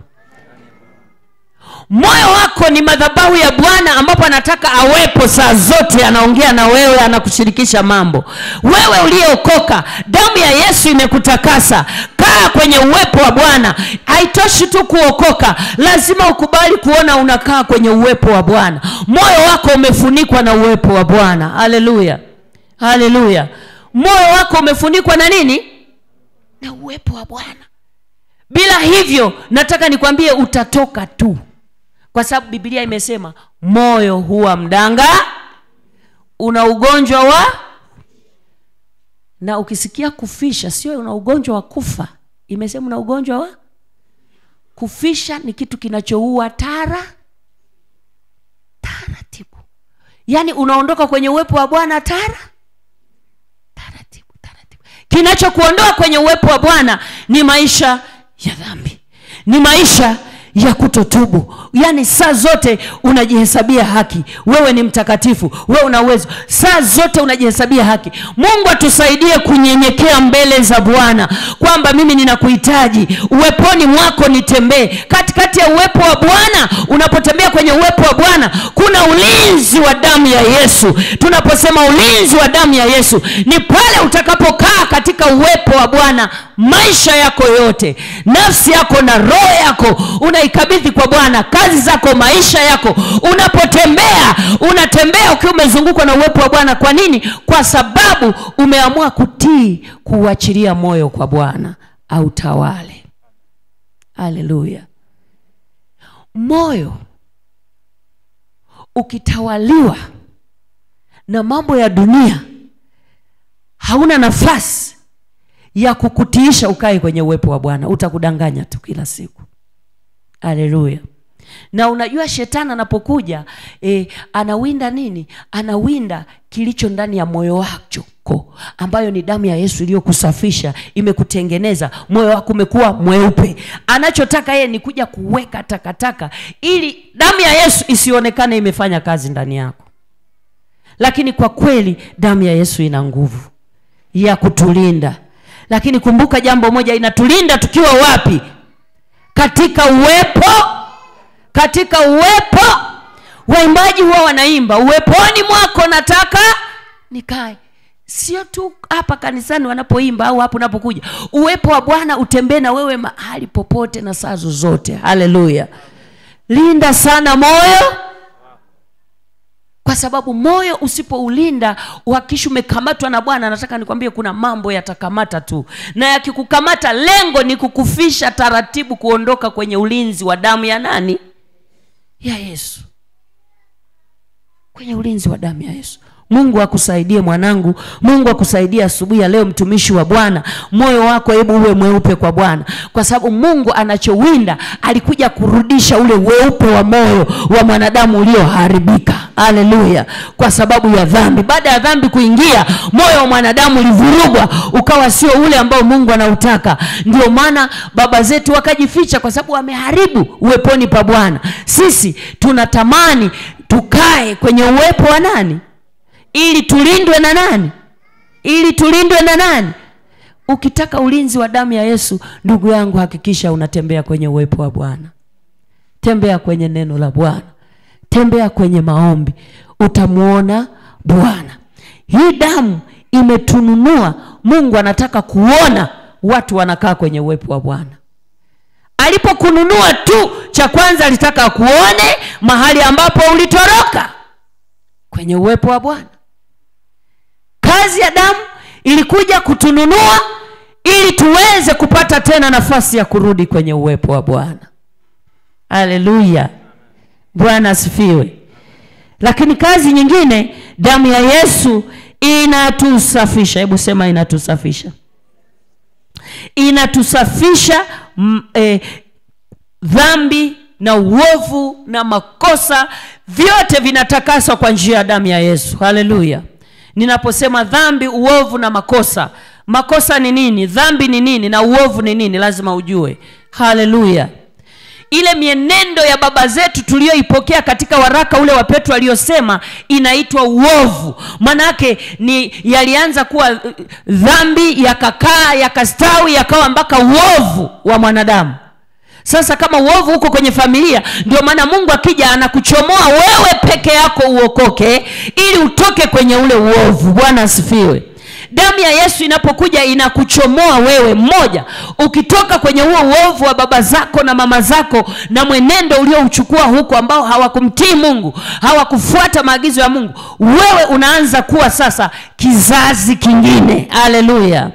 [SPEAKER 1] Moyo wako ni madhabahu ya Bwana, ambapo anataka awepo saa zote. Anaongea na wewe, anakushirikisha mambo. Wewe uliyeokoka, damu ya Yesu imekutakasa. Kaa kwenye uwepo wa Bwana. Haitoshi tu kuokoka, lazima ukubali kuona unakaa kwenye uwepo wa Bwana. Moyo wako umefunikwa na uwepo wa Bwana. Haleluya. Haleluya. Moyo wako umefunikwa na nini? Na uwepo wa Bwana. Bila hivyo, nataka nikwambie utatoka tu. Kwa sababu Biblia imesema moyo huwa mdanga, una ugonjwa wa, na ukisikia kufisha sio una ugonjwa wa kufa. Imesema una ugonjwa wa kufisha. Ni kitu kinachoua taratibu. Yaani unaondoka kwenye uwepo wa Bwana taratibu. Kinachokuondoa kwenye uwepo wa Bwana ni maisha ya dhambi, ni maisha ya kutotubu. Yaani saa zote unajihesabia haki. Wewe ni mtakatifu, wewe una uwezo. Saa zote unajihesabia haki. Mungu atusaidie kunyenyekea mbele za Bwana, kwamba mimi ninakuhitaji, uweponi mwako nitembee. Katikati ya uwepo wa Bwana, unapotembea kwenye uwepo wa Bwana, kuna ulinzi wa damu ya Yesu. Tunaposema ulinzi wa damu ya Yesu, ni pale utakapokaa katika uwepo wa Bwana, maisha yako yote, nafsi yako na roho yako unaikabidhi kwa Bwana. Kazi zako, maisha yako, unapotembea, unatembea ukiwa umezungukwa na uwepo wa Bwana. Kwa nini? Kwa sababu umeamua kutii, kuachilia moyo kwa Bwana au tawale. Haleluya. Moyo ukitawaliwa na mambo ya dunia, hauna nafasi ya kukutiisha ukae kwenye uwepo wa Bwana. Utakudanganya tu kila siku. Haleluya. Na unajua shetani anapokuja anawinda nini? Anawinda kilicho ndani ya moyo wako, ambayo ni damu ya Yesu iliyokusafisha, imekutengeneza. Moyo wako umekuwa mweupe. Anachotaka yeye ni kuja kuweka takataka, ili damu ya Yesu isionekane imefanya kazi ndani yako. Lakini kwa kweli damu ya Yesu ina nguvu ya kutulinda. Lakini kumbuka jambo moja, inatulinda tukiwa wapi? Katika uwepo. Katika uwepo. Waimbaji huwa wanaimba, uweponi mwako nataka nikae. Sio tu hapa kanisani wanapoimba au hapo unapokuja. Uwepo wa Bwana utembee na wewe mahali popote na saa zote. Haleluya. Linda sana moyo, kwa sababu moyo usipoulinda, uhakikisha umekamatwa na Bwana. Nataka nikwambie kuna mambo yatakamata tu, na yakikukamata lengo ni kukufisha taratibu, kuondoka kwenye ulinzi wa damu ya nani? Ya Yesu. Kwenye ulinzi wa damu ya Yesu. Mungu akusaidie mwanangu. Mungu akusaidie asubuhi ya leo, mtumishi wa Bwana. Moyo wako hebu uwe mweupe kwa Bwana, kwa sababu Mungu anachowinda, alikuja kurudisha ule weupe wa moyo wa mwanadamu ulioharibika. Haleluya. Kwa sababu ya dhambi. Baada ya dhambi kuingia, moyo wa mwanadamu ulivurugwa, ukawa sio ule ambao Mungu anautaka. Ndio maana baba zetu wakajificha, kwa sababu wameharibu uweponi pa Bwana. Sisi tunatamani tukae kwenye uwepo wa nani? Ili tulindwe na nani? Ili tulindwe na nani? Ukitaka ulinzi wa damu ya Yesu, ndugu yangu, hakikisha unatembea kwenye uwepo wa Bwana. Tembea kwenye neno la Bwana. Tembea kwenye maombi. Utamuona Bwana. Hii damu imetununua. Mungu anataka kuona watu wanakaa kwenye uwepo wa Bwana. Alipokununua tu, cha kwanza alitaka kuone mahali ambapo ulitoroka, kwenye uwepo wa Bwana. Kazi ya damu ilikuja kutununua ili tuweze kupata tena nafasi ya kurudi kwenye uwepo wa Bwana. Haleluya. Bwana asifiwe. Lakini kazi nyingine, damu ya Yesu inatusafisha. Hebu sema inatusafisha. Inatusafisha dhambi na uovu na makosa, vyote vinatakaswa kwa njia ya damu ya Yesu. Haleluya. Ninaposema dhambi, uovu na makosa, makosa ni nini, dhambi ni nini, na uovu ni nini, lazima ujue. Haleluya. Ile mienendo ya baba zetu tulioipokea katika waraka ule wa Petro aliyosema inaitwa uovu. Manake ni yalianza kuwa dhambi, yakakaa, yakastawi, yakawa mpaka uovu wa mwanadamu. Sasa kama uovu uko kwenye familia, ndio maana Mungu akija anakuchomoa wewe peke yako uokoke ili utoke kwenye ule uovu. Bwana asifiwe. Damu ya Yesu inapokuja inakuchomoa wewe mmoja, ukitoka kwenye huo uovu wa baba zako na mama zako na mwenendo uliouchukua huko ambao hawakumtii Mungu, hawakufuata maagizo ya Mungu. Wewe unaanza kuwa sasa kizazi kingine. Haleluya.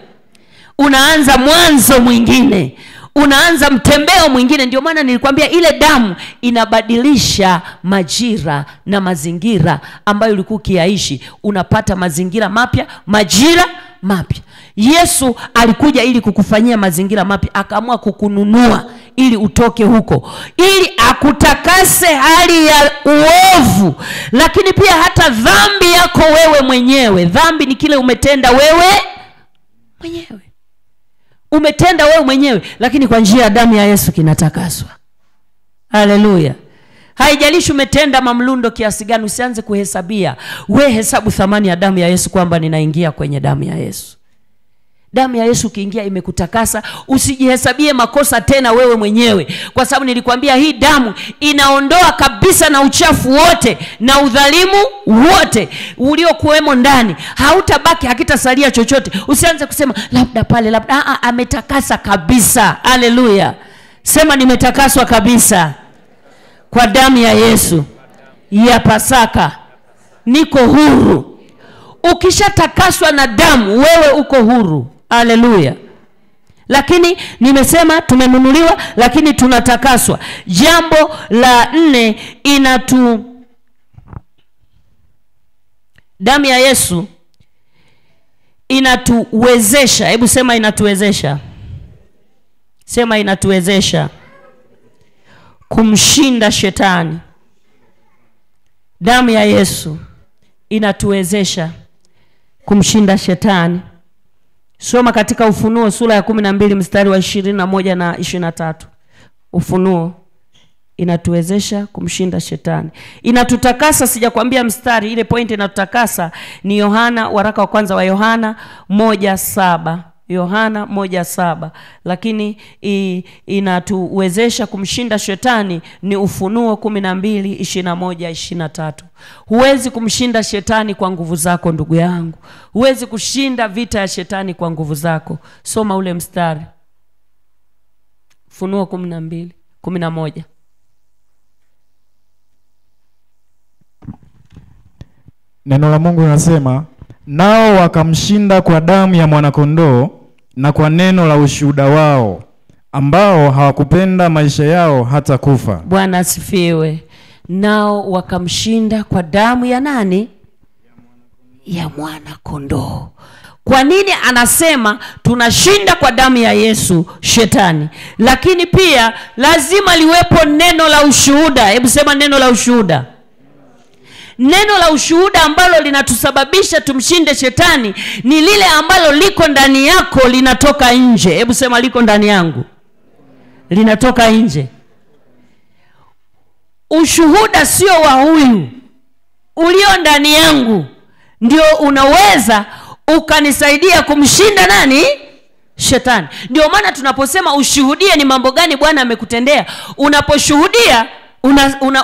[SPEAKER 1] Unaanza mwanzo mwingine, unaanza mtembeo mwingine. Ndio maana nilikwambia ile damu inabadilisha majira na mazingira ambayo ulikuwa ukiaishi. Unapata mazingira mapya, majira mapya. Yesu alikuja ili kukufanyia mazingira mapya, akaamua kukununua ili utoke huko, ili akutakase hali ya uovu, lakini pia hata dhambi yako wewe mwenyewe. Dhambi ni kile umetenda wewe mwenyewe. Umetenda wewe mwenyewe, lakini kwa njia ya damu ya Yesu kinatakaswa. Haleluya. Haijalishi umetenda mamlundo kiasi gani, usianze kuhesabia. We hesabu thamani ya damu ya Yesu, kwamba ninaingia kwenye damu ya Yesu. Damu ya Yesu kiingia imekutakasa. Usijihesabie makosa tena wewe mwenyewe, kwa sababu nilikwambia hii damu inaondoa kabisa na uchafu wote na udhalimu wote uliokuwemo ndani. Hautabaki, hakitasalia chochote. Usianze kusema labda pale labda. Ametakasa kabisa. Haleluya. Sema nimetakaswa kabisa kwa damu ya Yesu ya Pasaka. Niko huru. Ukishatakaswa na damu, wewe uko huru. Haleluya. Lakini nimesema tumenunuliwa, lakini tunatakaswa. Jambo la 4, damu ya Yesu inatuwezesha. Hebu sema inatuwezesha. Sema inatuwezesha kumshinda shetani. Damu ya Yesu inatuwezesha kumshinda shetani. Soma katika Ufunuo sura ya 12 mstari wa 21 na 23. Ufunuo. Inatuwezesha kumshinda shetani. Inatutakasa, sijakwambia mstari, ile point inatutakasa ni Yohana, waraka wa kwanza wa Yohana 1:7. Yohana 1:7. Lakini inatuwezesha kumshinda shetani ni Ufunuo 12:21-23. Huwezi kumshinda shetani kwa nguvu zako ndugu yangu. Huwezi kushinda vita ya shetani kwa nguvu zako. Soma ule mstari. Ufunuo 12:11.
[SPEAKER 2] Neno la Mungu linasema, nao wakamshinda kwa damu ya mwanakondoo na kwa neno la ushuhuda wao, ambao hawakupenda maisha yao hata kufa.
[SPEAKER 1] Bwana asifiwe. Nao wakamshinda kwa damu ya nani? Ya mwanakondoo. Kwa nini anasema tunashinda kwa damu ya Yesu shetani? Lakini pia lazima liwepo neno la ushuhuda. Hebu sema neno la ushuhuda. Neno la ushuhuda ambalo linatusababisha tumshinde shetani ni lile ambalo liko ndani yako, linatoka nje. Hebu sema liko ndani yangu, linatoka nje. Ushuhuda sio wa huyu, ulio ndani yangu ndio unaweza ukanisaidia kumshinda nani? shetani. Ndio maana tunaposema ushuhudie ni mambo gani Bwana amekutendea. Unaposhuhudia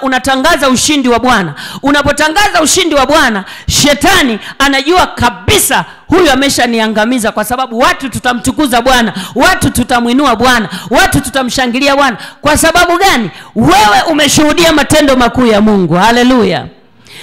[SPEAKER 1] unatangaza ushindi wa Bwana. Unapotangaza ushindi wa Bwana, shetani anajua kabisa huyu ameshaniangamiza, kwa sababu watu tutamtukuza Bwana, watu tutamuinua Bwana, watu tutamshangilia Bwana. Kwa sababu gani? Wewe umeshuhudia matendo makuu ya Mungu. Haleluya.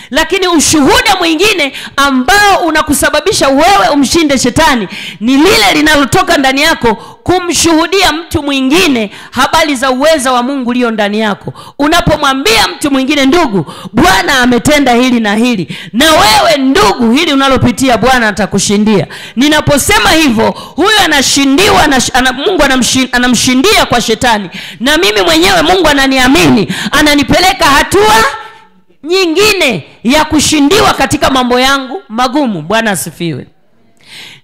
[SPEAKER 1] Lakini ushuhuda mwingine ambao unakusababisha wewe umshinde shetani ni lile linalotoka ndani yako, kumshuhudia mtu mwingine habari za uweza wa Mungu ulio ndani yako. Unapomwambia mtu mwingine, ndugu, Bwana ametenda hili na hili, na wewe ndugu, hili unalopitia Bwana atakushindia. Ninaposema hivyo, huyu anashindiwa Mungu anamshindia kwa shetani, na mimi mwenyewe Mungu ananiamini, ananipeleka hatua nyingine ya kushindiwa katika mambo yangu magumu. Bwana asifiwe.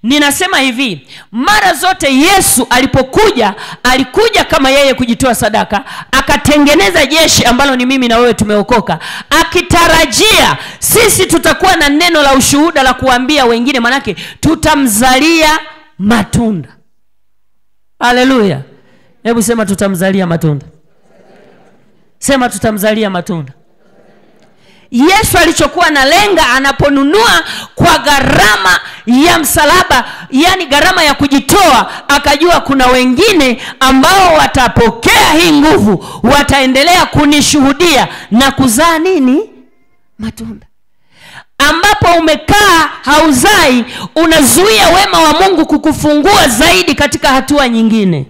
[SPEAKER 1] Ninasema hivi, mara zote Yesu alipokuja, alikuja kama yeye kujitoa sadaka, akatengeneza jeshi ambalo ni mimi na wewe tumeokoka, akitarajia sisi tutakuwa na neno la ushuhuda la kuambia wengine, manake tutamzalia matunda. Haleluya. Hebu sema tutamzalia matunda. Sema tutamzalia matunda. Yesu alichokuwa na lenga anaponunua kwa gharama ya msalaba, yani gharama ya kujitoa, akajua kuna wengine ambao watapokea hii nguvu, wataendelea kunishuhudia na kuzaa nini? Matunda. Ambapo umekaa hauzai, unazuia wema wa Mungu kukufungua zaidi katika hatua nyingine.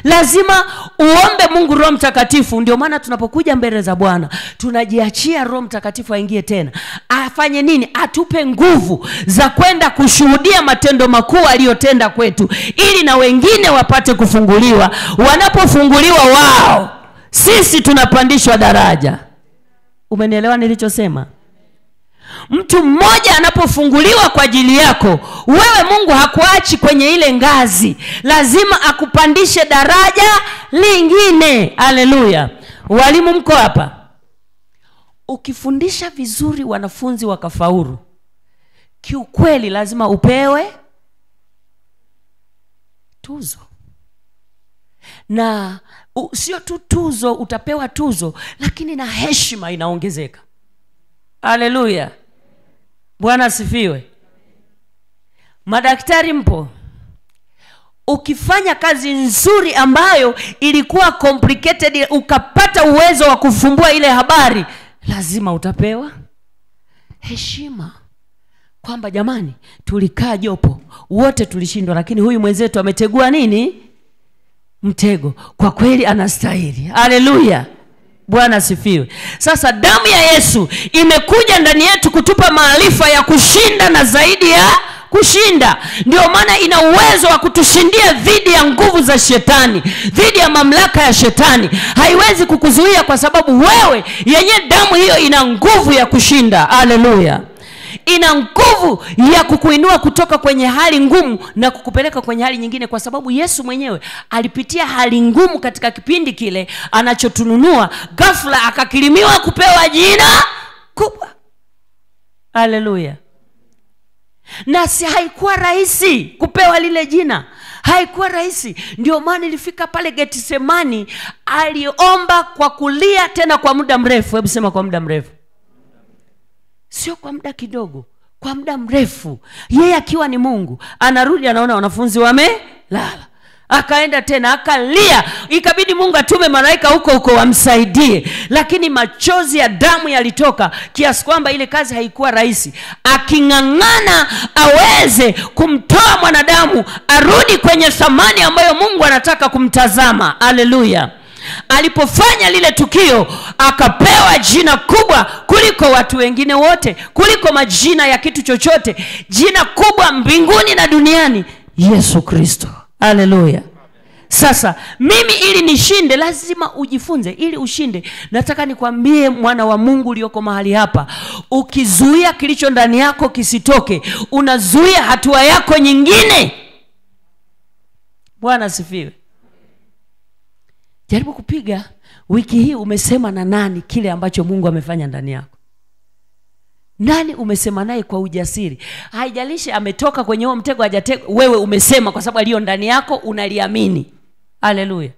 [SPEAKER 1] Lazima uombe Mungu Roho Mtakatifu. Ndio maana tunapokuja mbele za Bwana tunajiachia Roho Mtakatifu aingie tena. Afanye nini? Atupe nguvu za kwenda kushuhudia matendo makuu aliyotenda kwetu, ili na wengine wapate kufunguliwa. Wanapofunguliwa wao, sisi tunapandishwa daraja. Umenielewa nilichosema? Mtu mmoja anapofunguliwa kwa ajili yako, wewe Mungu hakuachi kwenye ile ngazi, lazima akupandishe daraja lingine. Haleluya. Walimu mko hapa? Ukifundisha vizuri wanafunzi wakafaulu, kiukweli lazima upewe tuzo. Na sio tu tuzo, utapewa tuzo, lakini na heshima inaongezeka. Haleluya. Bwana asifiwe. Madaktari mpo? Ukifanya kazi nzuri ambayo ilikuwa complicated, ukapata uwezo wa kufumbua ile habari, lazima utapewa heshima. Kwamba jamani, tulikaa jopo, wote tulishindwa, lakini huyu mwenzetu ametegua nini? Mtego. Kwa kweli anastahili. Haleluya. Bwana asifiwe. Sasa damu ya Yesu imekuja ndani yetu kutupa maarifa ya kushinda na zaidi ya kushinda. Ndio maana ina uwezo wa kutushindia dhidi ya nguvu za shetani, dhidi ya mamlaka ya shetani. Haiwezi kukuzuia kwa sababu wewe yenye damu hiyo ina nguvu ya kushinda. Haleluya. Ina nguvu ya kukuinua kutoka kwenye hali ngumu na kukupeleka kwenye hali nyingine, kwa sababu Yesu mwenyewe alipitia hali ngumu katika kipindi kile anachotununua. Ghafla akakirimiwa kupewa jina kubwa. Haleluya. Na si haikuwa rahisi kupewa lile jina. Haikuwa rahisi. Ndio maana ilifika pale Getsemani, aliomba kwa kulia, tena kwa muda mrefu. Hebu sema kwa muda mrefu. Sio kwa muda kidogo, kwa muda mrefu. Yeye akiwa ni Mungu, anarudi anaona wanafunzi wamelala. Akaenda tena akalia, ikabidi Mungu atume malaika huko wamsaidie, lakini machozi ya damu yalitoka kiasi kwamba ile kazi haikuwa rahisi. Aking'ang'ana aweze kumtoa mwanadamu arudi kwenye thamani ambayo Mungu anataka kumtazama. Haleluya. Alipofanya lile tukio, akapewa jina kubwa kuliko watu wengine wote, kuliko majina ya kitu chochote. Jina kubwa mbinguni na duniani, Yesu Kristo. Haleluya. Sasa mimi ili nishinde lazima ujifunze. Ili ushinde, nataka nikwambie mwana wa Mungu ulioko mahali hapa, ukizuia kilicho ndani yako kisitoke, unazuia hatua yako nyingine. Bwana asifiwe. Jaribu kupiga wiki hii umesema na nani kile ambacho Mungu amefanya ndani yako. Nani umesema naye kwa ujasiri? Haijalishi ametoka kwenye huo mtego hajatega, wewe umesema kwa sababu aliyo ndani yako unaliamini. Haleluya.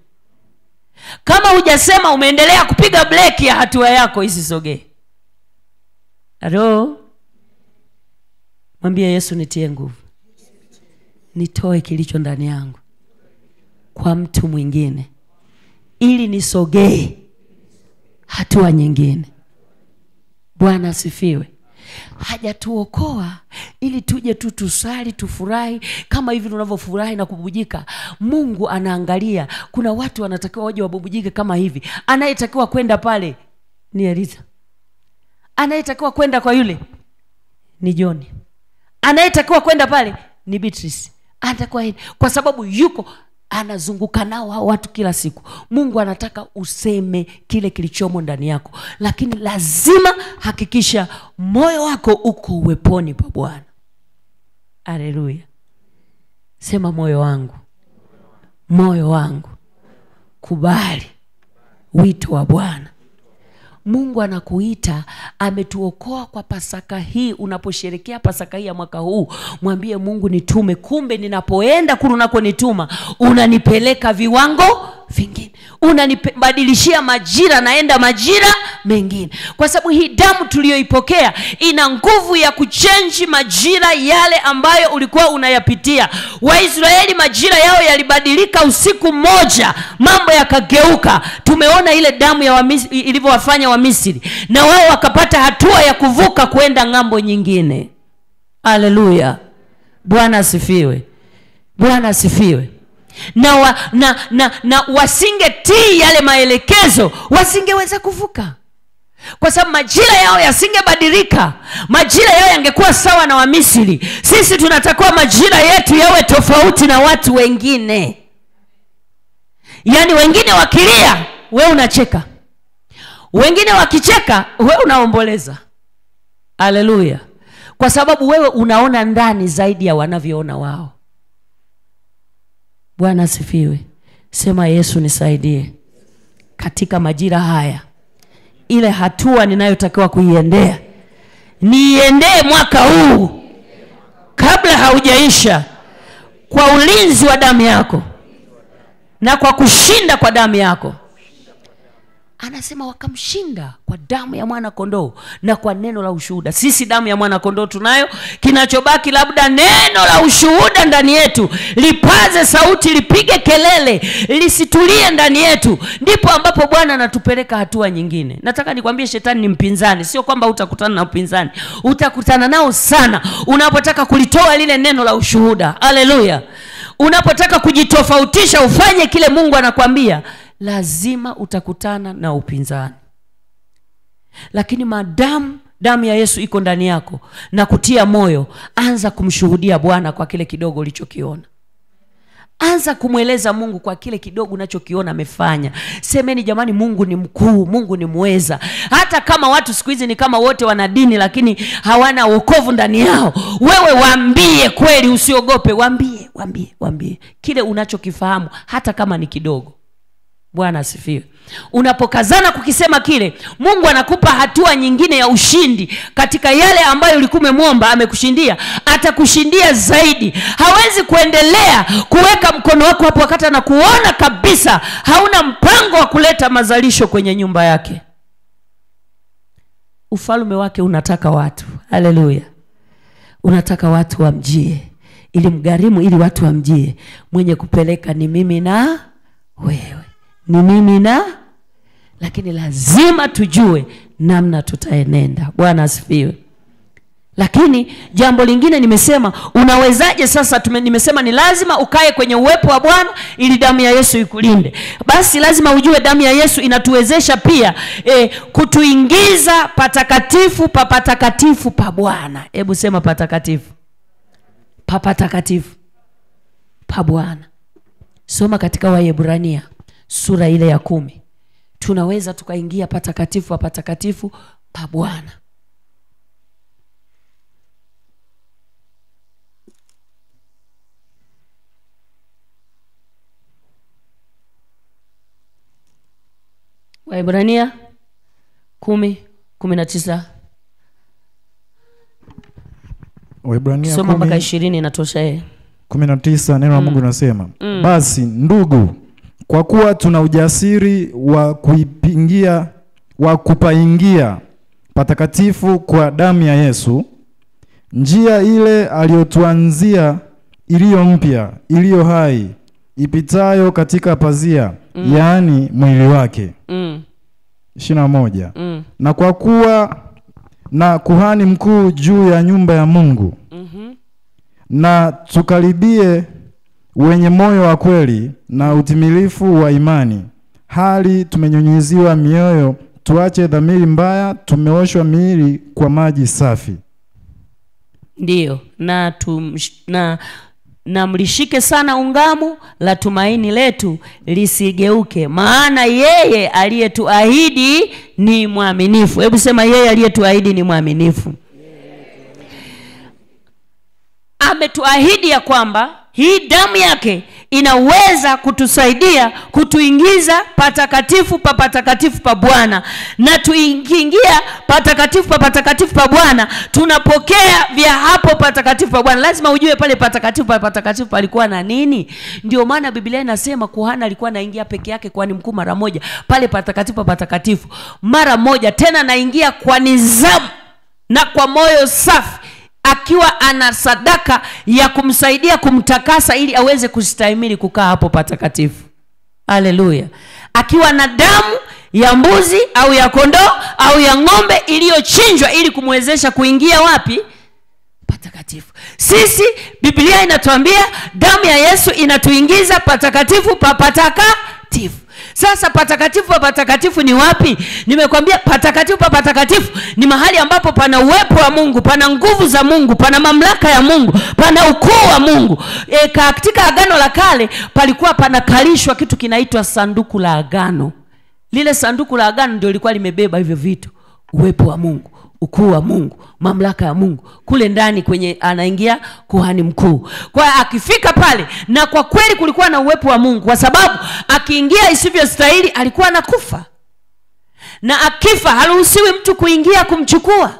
[SPEAKER 1] Kama hujasema, umeendelea kupiga breki ya hatua yako isisogee. Halo. Mwambie Yesu, nitie nguvu, nitoe kilicho ndani yangu kwa mtu mwingine ili nisogee hatua nyingine. Bwana asifiwe. Hajatuokoa ili tuje tu tusali tufurahi kama hivi tunavyofurahi na kububujika. Mungu anaangalia, kuna watu wanatakiwa waje wabubujike kama hivi. Anayetakiwa kwenda pale ni Eliza. Anayetakiwa kwenda kwa yule ni John. Anayetakiwa kwenda pale ni Beatrice. Anatakiwa kwa sababu yuko anazunguka nao hao watu kila siku. Mungu anataka useme kile kilichomo ndani yako, lakini lazima hakikisha moyo wako uko uweponi pa Bwana. Haleluya. Sema moyo wangu, moyo wangu kubali wito wa Bwana. Mungu anakuita, ametuokoa kwa Pasaka hii. Unaposherehekea Pasaka hii ya mwaka huu, mwambie Mungu, nitume. Kumbe ninapoenda kule unakonituma, unanipeleka viwango vingine, unanibadilishia majira, naenda majira mengine. Kwa sababu hii damu tuliyoipokea ina nguvu ya kuchange majira yale ambayo ulikuwa unayapitia. Waisraeli majira yao yalibadilika usiku mmoja, mambo yakageuka. Tumeona ile damu ya ilivyowafanya wa Misri, na wao wakapata hatua ya kuvuka kwenda ng'ambo nyingine. Haleluya. Bwana asifiwe. Bwana asifiwe. Na wasingetii yale maelekezo, wasingeweza kuvuka. Kwa sababu majira yao yasingebadilika. Majira yao yangekuwa sawa na wa Misri. Sisi tunatakiwa majira yetu yawe tofauti na watu wengine. Yaani wengine wakilia, wewe unacheka. Wengine wakicheka, wewe unaomboleza. Haleluya. Kwa sababu wewe unaona ndani zaidi ya wanavyoona wao. Bwana asifiwe. Sema Yesu nisaidie katika majira haya, ile hatua ninayotakiwa kuiendea niiendee mwaka huu kabla haujaisha, kwa ulinzi wa damu yako na kwa kushinda kwa damu yako. Anasema wakamshinda kwa damu ya mwana kondoo na kwa neno la ushuhuda. Sisi damu ya mwana kondoo tunayo, kinachobaki labda neno la ushuhuda ndani yetu. Lipaze sauti, lipige kelele, lisitulie ndani yetu. Ndipo ambapo Bwana anatupeleka hatua nyingine. Nataka nikwambie, shetani ni mpinzani. Sio kwamba utakutana na upinzani, utakutana nao sana unapotaka kulitoa lile neno la ushuhuda. Haleluya. Unapotaka kujitofautisha ufanye kile Mungu anakuambia, lazima utakutana na upinzani. Lakini maadamu damu ya Yesu iko ndani yako na kutia moyo, anza kumshuhudia Bwana kwa kile kidogo ulichokiona. Anza kumweleza Mungu kwa kile kidogo unachokiona amefanya. Semeni jamani, Mungu ni mkuu, Mungu ni muweza. Hata kama watu siku hizi ni kama wote wana dini lakini hawana wokovu ndani yao, wewe waambie kweli, usiogope. Waambie kile unachokifahamu hata kama ni kidogo. Bwana asifiwe. Unapokazana kukisema kile, Mungu anakupa hatua nyingine ya ushindi katika yale ambayo ulikuwa umemwomba. Amekushindia, atakushindia zaidi. Hawezi kuendelea kuweka mkono wako hapo wakati na kuona kabisa hauna mpango wa kuleta mazalisho kwenye nyumba yake. Ufalme wake unataka watu. Haleluya. Unataka watu wamjie, ili mgharimu, ili watu wamjie. Mwenye kupeleka ni mimi na wewe, ni mimi na, lakini lazima tujue namna tutaenenda. Bwana asifiwe. Lakini jambo lingine nimesema, unawezaje sasa? Nimesema ni lazima ukae kwenye uwepo wa Bwana ili damu ya Yesu ikulinde. Basi lazima ujue damu ya Yesu inatuwezesha pia kutuingiza patakatifu pa patakatifu pa Bwana. Hebu sema patakatifu pa patakatifu pa Bwana. Soma katika Waebrania sura ile ya 10. Tunaweza tukaingia patakatifu pa patakatifu pa Bwana. Waebrania 10:19
[SPEAKER 2] Waebrania
[SPEAKER 1] soma mpaka 20 inatosha
[SPEAKER 2] 19 neno la Mungu linasema, basi ndugu, kwa kuwa tuna ujasiri wa kupaingia patakatifu kwa damu ya Yesu, njia ile aliyotuanzia, iliyo mpya, iliyo hai, ipitayo katika pazia, yaani mwili wake. 21. Na kwa kuwa na kuhani mkuu juu ya nyumba ya Mungu, na tukaribie wenye moyo wa kweli na utimilifu wa imani, hali tumenyunyiziwa mioyo, tuache dhamiri mbaya, tumeoshwa miili kwa maji safi.
[SPEAKER 1] Ndiyo, na mlishike sana ungamu la tumaini letu lisigeuke, maana yeye aliyetuahidi ni mwaminifu. Hebu sema, yeye aliyetuahidi ni mwaminifu. Ametuahidi ya kwamba hii damu yake inaweza kutusaidia kutuingiza patakatifu pa patakatifu pa Bwana, na tuingia patakatifu pa patakatifu pa Bwana tunapokea vya hapo patakatifu pa Bwana. Lazima ujue pale patakatifu pa patakatifu palikuwa na nini. Ndio maana Biblia inasema kuhani alikuwa anaingia peke yake kwani mkuu mara moja pale patakatifu pa patakatifu mara moja, tena naingia kwa nidhamu na kwa moyo safi, akiwa ana sadaka ya kumsaidia kumtakasa ili aweze kustahimili kukaa hapo patakatifu. Haleluya. Akiwa na damu ya mbuzi au ya kondoo au ya ng'ombe iliyochinjwa ili kumwezesha kuingia wapi? Patakatifu. Sisi Biblia inatuambia damu ya Yesu inatuingiza patakatifu pa patakatifu. Sasa patakatifu pa patakatifu ni wapi? Nimekwambia patakatifu pa patakatifu ni mahali ambapo pana uwepo wa Mungu, pana nguvu za Mungu, pana mamlaka ya Mungu, pana ukuu wa Mungu. Katika Agano la Kale palikuwa panakalishwa kitu kinaitwa sanduku la agano. Lile sanduku la agano ndio lilikuwa limebeba hivyo vitu: uwepo wa Mungu, ukuu wa Mungu, mamlaka ya Mungu. Kule ndani kwenye anaingia kuhani mkuu. Kwa akifika pale, na kwa kweli kulikuwa na uwepo wa Mungu, kwa sababu akiingia isivyostahili alikuwa anakufa. Na akifa haruhusiwi mtu kuingia kumchukua.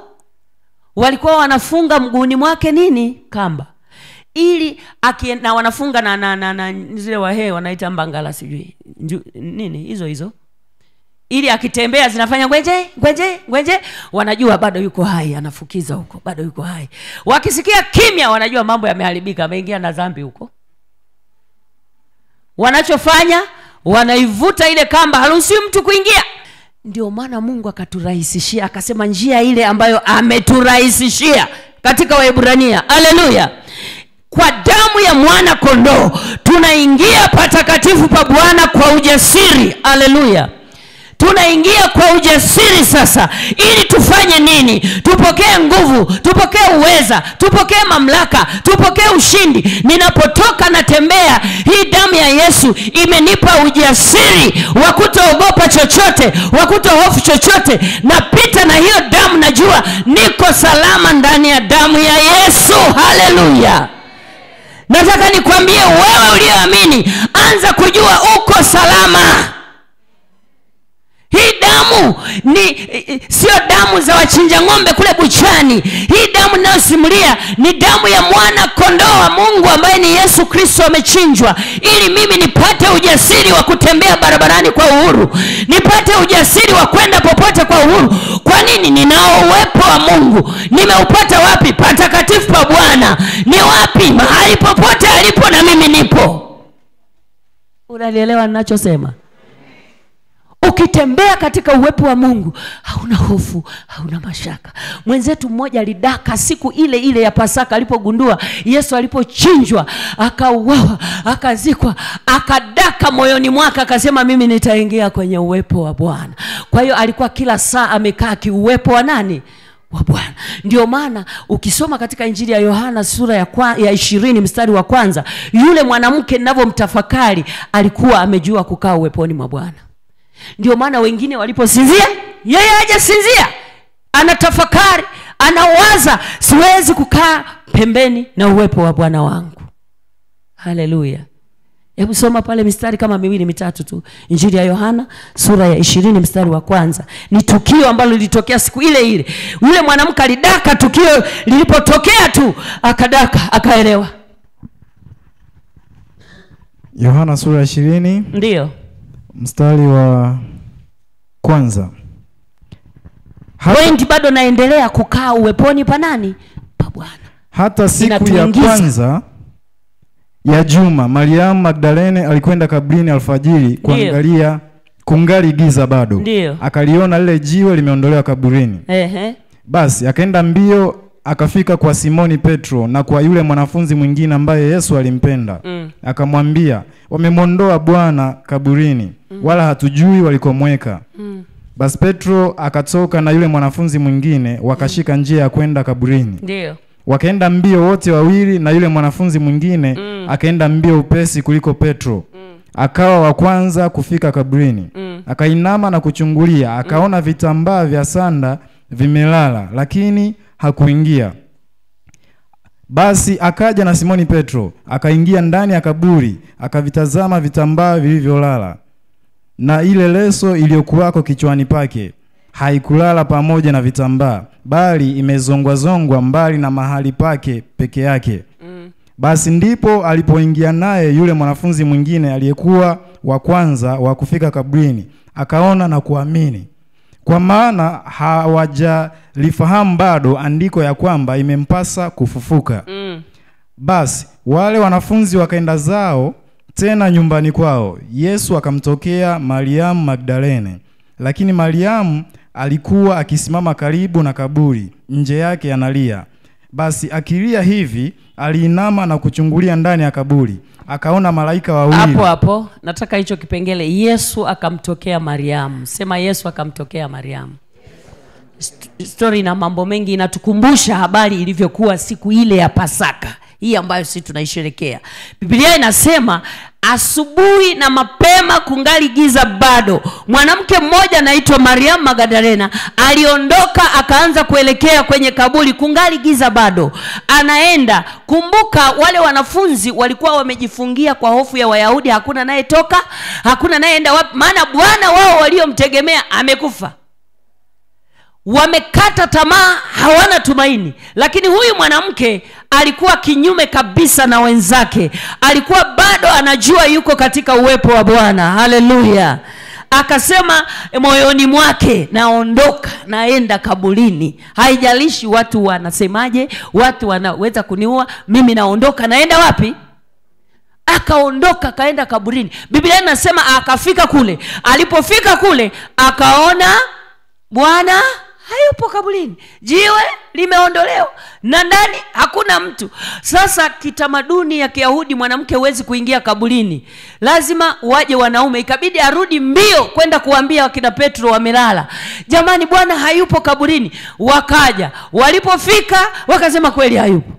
[SPEAKER 1] Walikuwa wanafunga mguuni mwake nini? Kamba. Ili na wanafunga na zile wahe wanaita mbangala sijui nini hizo ili akitembea zinafanya ngwenje ngwenje ngwenje, wanajua bado yuko hai, anafukiza huko, bado yuko hai. Wakisikia kimya wanajua mambo yameharibika, ameingia na dhambi huko. Wanachofanya wanaivuta ile kamba, haruhusiwi mtu kuingia. Ndio maana Mungu akaturahisishia, akasema njia ile ambayo ameturahisishia katika Waebrania. Haleluya. Kwa damu ya mwana kondoo tunaingia patakatifu pa Bwana kwa ujasiri. Haleluya. Tunaingia kwa ujasiri sasa, ili tufanye nini? Tupokee nguvu, tupokee uweza, tupokee mamlaka, tupokee ushindi. Ninapotoka natembea, hii damu ya Yesu imenipa ujasiri wa kutoogopa chochote, wa kutohofu chochote. Napita na hiyo damu, najua niko salama ndani ya damu ya Yesu. Haleluya. Nataka nikwambie wewe uliyeamini, anza kujua uko salama. Hii damu sio damu za wachinja ng'ombe kule buchani. Hii damu ninayosimulia ni damu ya mwana kondoo wa Mungu ambaye ni Yesu Kristo amechinjwa, ili mimi nipate ujasiri wa kutembea barabarani kwa uhuru, nipate ujasiri wa kwenda popote kwa uhuru. Kwa nini? Ninao uwepo wa Mungu. Nimeupata wapi? Patakatifu pa Bwana. Ni wapi? Mahali popote alipo na mimi nipo. Unanielewa ninachosema? Ukitembea katika uwepo wa Mungu, hauna hofu, hauna mashaka. Mwenzetu mmoja alidaka siku ile ile ya Pasaka alipogundua Yesu alipochinjwa, akauawa, akazikwa, akadaka moyoni mwake, akasema mimi nitaingia kwenye uwepo wa Bwana. Kwa hiyo alikuwa kila saa amekaa kiuwepo wa nani? Wa Bwana. Ndio maana ukisoma katika Injili ya Yohana sura ya 20 mstari wa 1, yule mwanamke ninavyomtafakari alikuwa amejua kukaa uweponi mwa Bwana. Ndio maana wengine waliposinzia, yeye hajasinzia. Anatafakari, anawaza, siwezi kukaa pembeni na uwepo wa Bwana wangu. Haleluya. Hebu soma pale mistari kama 2-3 tu. Injili ya Yohana sura ya 20 mstari wa kwanza. Ni tukio ambalo lilitokea siku ile ile. Yule mwanamke alidaka, tukio lilipotokea tu akadaka, akaelewa.
[SPEAKER 2] Yohana sura ya 20.
[SPEAKER 1] Ndio.
[SPEAKER 2] Mstari wa kwanza.
[SPEAKER 1] Point bado naendelea kukaa uweponi pa nani? Pa Bwana.
[SPEAKER 2] Hata siku ya kwanza ya juma, Mariamu Magdalene alikwenda kaburini alfajiri kuangalia kungali giza bado.
[SPEAKER 1] Ndiyo.
[SPEAKER 2] Akaliona lile jiwe limeondolewa kaburini. Basi akaenda mbio akafika kwa Simoni Petro na kwa yule mwanafunzi mwingine ambaye Yesu alimpenda. Akamwambia, wamemwondoa Bwana kaburini, wala hatujui walikomweka. Basi Petro akatoka na yule mwanafunzi mwingine wakashika njia ya kwenda kaburini.
[SPEAKER 1] Ndio.
[SPEAKER 2] Wakaenda mbio wote wawili, na yule mwanafunzi mwingine akaenda mbio upesi kuliko Petro. Akawa wa kwanza kufika kaburini. Akainama na kuchungulia, akaona vitambaa vya sanda vimelala, lakini hakuingia. Basi akaja na Simoni Petro, akaingia ndani ya kaburi, akavitazama vitambaa vilivyolala, na ile leso iliyokuwako kichwani pake haikulala pamoja na vitambaa, bali imezongwa mbali na mahali pake peke yake. Basi ndipo alipoingia naye yule mwanafunzi mwingine aliyekuwa wa kwanza wa kufika kaburini, akaona na kuamini. Kwa maana hawajalifahamu bado andiko ya kwamba imempasa kufufuka. Basi wale wanafunzi wakaenda zao tena nyumbani kwao. Yesu akamtokea Mariamu Magdalene, lakini Mariamu alikuwa akisimama karibu na kaburi, nje yake analia. Basi akilia hivi, aliinama na kuchungulia ndani ya kaburi, akaona malaika wawili.
[SPEAKER 1] Hapo nataka hicho kipengele, Yesu akamtokea Mariamu. Sema Yesu akamtokea Mariamu. Story na mambo mengi inatukumbusha habari ilivyokuwa siku ile ya Pasaka, hii ambayo sisi tunaisherehekea. Biblia inasema asubuhi na mapema kungali giza bado, mwanamke mmoja anaitwa Mariamu Magdalena aliondoka akaanza kuelekea kwenye kaburi kungali giza bado. Anaenda, kumbuka wale wanafunzi walikuwa wamejifungia kwa hofu ya Wayahudi, hakuna naye toka, hakuna naye enda wapi, maana Bwana wao waliomtegemea amekufa. Wamekata tamaa, hawana tumaini. Lakini huyu mwanamke alikuwa kinyume kabisa na wenzake. Alikuwa bado anajua yuko katika uwepo wa Bwana. Haleluya. Akasema moyoni mwake, naondoka, naenda kaburini. Haijalishi watu wanasemaje, watu wanaweza kuniua, mimi naondoka, naenda wapi? Akaondoka kaenda kaburini. Biblia inasema akafika kule. Alipofika kule akaona Bwana hayupo kaburini, jiwe limeondolewa na ndani hakuna mtu. Sasa kitamaduni ya Kiyahudi, mwanamke huwezi kuingia kaburini, lazima waje wanaume. Ikabidi arudi mbio kwenda kuambia wakina Petro wamelala, jamani Bwana hayupo kaburini. Wakaja, walipofika wakasema kweli hayupo,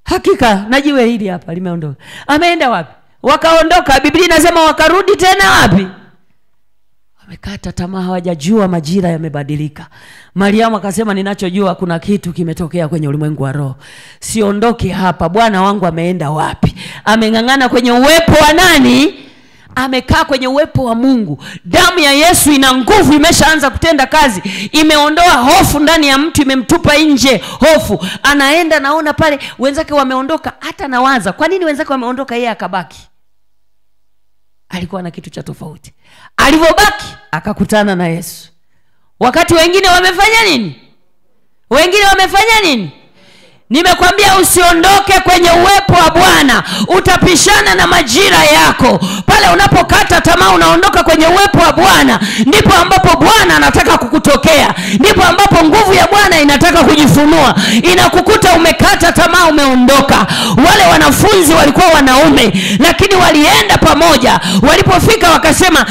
[SPEAKER 1] hakika na jiwe hili hapa limeondoka. Ameenda wapi? Wakaondoka. Biblia inasema wakarudi tena wapi? Wamekata tamaa, hawajajua majira yamebadilika. Mariamu akasema, ninachojua kuna kitu kimetokea kwenye ulimwengu wa roho. Siondoke hapa, Bwana wangu ameenda wapi? Ameng'ang'ana kwenye uwepo wa nani? Amekaa kwenye uwepo wa Mungu. Damu ya Yesu ina nguvu, imeshaanza kutenda kazi. Imeondoa hofu ndani ya mtu, imemtupa nje hofu. Anaenda, naona pale wenzake wameondoka, hata nawaza kwa nini wenzake wameondoka yeye akabaki. Alikuwa na kitu cha tofauti. Alipobaki akakutana na Yesu. Wakati wengine wamefanya nini? Wengine wamefanya nini? Nimekwambia usiondoke kwenye uwepo wa Bwana, utapishana na majira yako. Pale unapokata tamaa unaondoka kwenye uwepo wa Bwana, ndipo ambapo Bwana anataka kukutokea. Ndipo ambapo nguvu ya Bwana inataka kujifunua. Inakukuta umekata tamaa, umeondoka. Wale wanafunzi walikuwa wanaume, lakini walienda pamoja. Walipofika wakasema,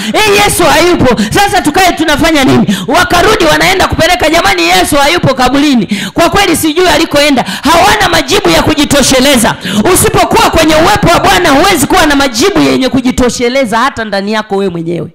[SPEAKER 1] Yesu hayupo. Sasa tukae tunafanya nini? Wakarudi wanaenda kupeleka, jamani Yesu hayupo kaburini. Kwa kweli sijui alikoenda. Hawana majibu ya kujitosheleza. Usipokuwa kwenye uwepo wa Bwana huwezi kuwa na majibu yenye kujitosheleza hata ndani yako wewe mwenyewe.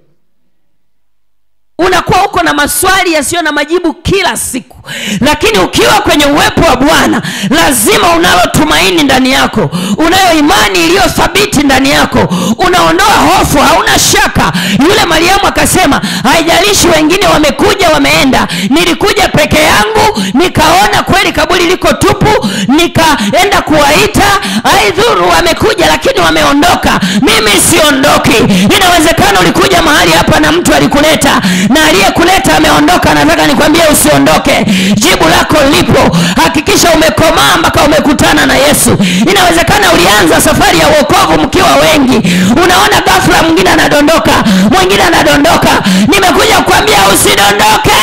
[SPEAKER 1] unakuwa uko na maswali yasiyo na majibu kila siku. Lakini ukiwa kwenye uwepo wa Bwana, lazima unalo tumaini ndani yako, unayo imani iliyothabiti ndani yako, unaondoa hofu, hauna shaka. Yule Mariamu akasema, haijalishi wengine wamekuja wameenda, nilikuja peke yangu, nikaona kweli kaburi liko tupu, nikaenda kuwaita, haidhuru wamekuja lakini wameondoka, mimi siondoki. Inawezekana ulikuja mahali hapa na mtu alikuleta, na aliyekuleta ameondoka. Nataka nikwambie usiondoke. Jibu lako lipo. Hakikisha umekomaa mpaka umekutana na Yesu. Inawezekana ulianza safari ya wokovu mkiwa wengi, unaona ghafla mwingine anadondoka, mwingine anadondoka. Nimekuja kukwambia usidondoke,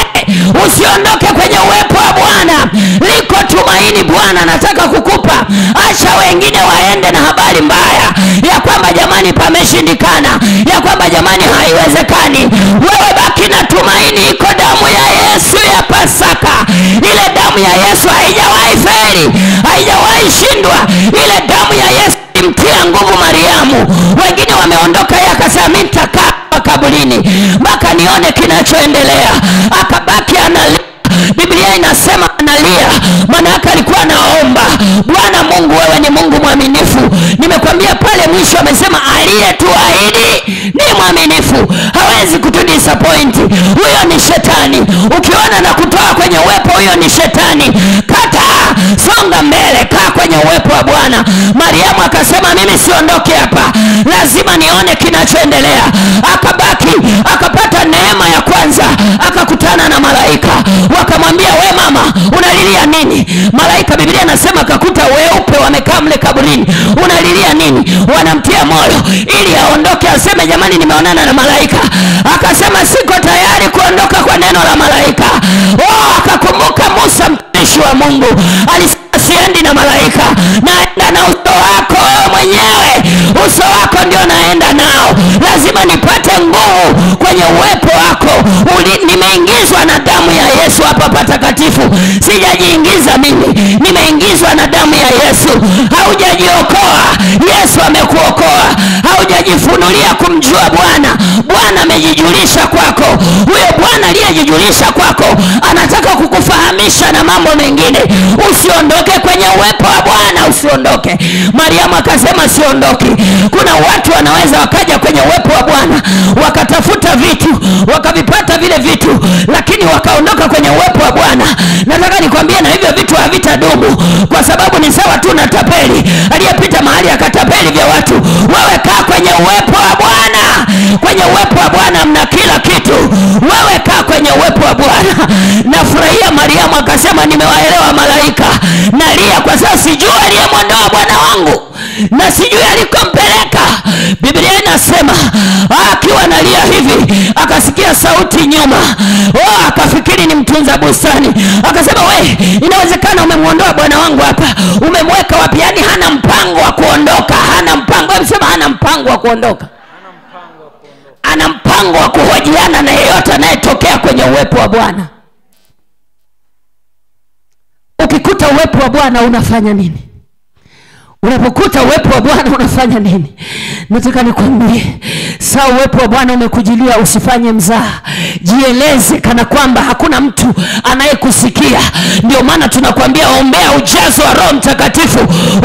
[SPEAKER 1] usiondoke kwenye uwepo wa Bwana. Liko tumaini Bwana anataka kukupa. Acha wengine waende na habari mbaya ya kwamba jamani pameshindikana, ya kwamba jamani haiwezekani. Wewe baki na tumaini. Iko damu ya Yesu ya Pasaka. Ile damu ya Yesu haijawahi feli, haijawahi shindwa. Ile damu ya Yesu imtia nguvu Mariamu. Wengine wameondoka, yeye akasema mimi nitakaa kaburini mpaka nione kinachoendelea. Akabaki analia. Biblia inasema analia, maana yake alikuwa anaomba, Bwana Mungu, wewe ni Mungu mwaminifu. Nimekwambia pale mwisho amesema aliyetuahidi ni mwaminifu, hawezi kutudisappoint. Huyo ni shetani. Ukiona na kutoa kwenye uwepo, huyo ni shetani. Kataa, songa mbele, kaa kwenye uwepo wa Bwana. Mariamu akasema mimi siondoke hapa, lazima nione kinachoendelea. Akabaki, akapata neema ya kwanza, akakutana na malaika. Wakamwambia, we mama, unalilia nini? Malaika, Biblia inasema akakuta weupe wamekaa mle kaburini. Unalilia nini? Wanamtia moyo ili aondoke, aseme jamani nimeonana na malaika. Akasema siko tayari kuondoka kwa neno la malaika. Akakumbuka Musa mtumishi wa Mungu, alisema siendi na malaika, naenda na uso wako wewe mwenyewe. Uso wako ndio naenda nao. Lazima nipate nguvu kwenye uwepo wako. Nimeingizwa na damu ya Yesu hapa patakatifu. Sijajiingiza mimi, nimeingizwa na damu ya Yesu. Haujajiokoa, Yesu amekuokoa. Haujajifunulia kumjua Bwana, Bwana amejijulisha kwako. Huyo Bwana aliyejijulisha kwako anataka kukufahamisha na mambo mengine. Usiondoke kwenye uwepo wa Bwana, usiondoke. Mariamu akasema siondoki. Kuna watu wanaweza wakaja kwenye uwepo wa Bwana, wakatafuta vitu, wakavipata vile vitu, lakini wakaondoka kwenye uwepo wa Bwana. Nataka nikwambie na hivyo vitu havitadumu, kwa sababu ni sawa tu na tapeli aliyepita mahali akatapeli vya watu. Wewe kaa kwenye uwepo wa Bwana. Kwenye uwepo wa Bwana mna kila kitu. Wewe kaa kwenye uwepo wa Bwana. Nafurahia Mariamu akasema nimewaelewa malaika. Nalia kwa sababu sijui aliyemwondoa Bwana wangu na sijui alikompeleka. Biblia inasema akiwa nalia hivi akasikia sauti nyuma. Akafikiri ni mtunza bustani. Akasema we, inawezekana umemwondoa Bwana wangu hapa, umemweka wapi? Yani hana mpango wa kuondoka. Hana mpango. Amesema hana mpango wa kuondoka. Ana mpango wa kuhojiana na yeyote anayetokea kwenye uwepo wa Bwana. Ukikuta uwepo wa Bwana unafanya nini? Unapokuta uwepo wa Bwana unafanya nini? Nataka nikwambie, saa uwepo wa Bwana umekujilia, usifanye mzaha. Jieleze kana kwamba hakuna mtu anayekusikia. Ndio maana tunakwambia ombea ujazo wa Roho Mtakatifu.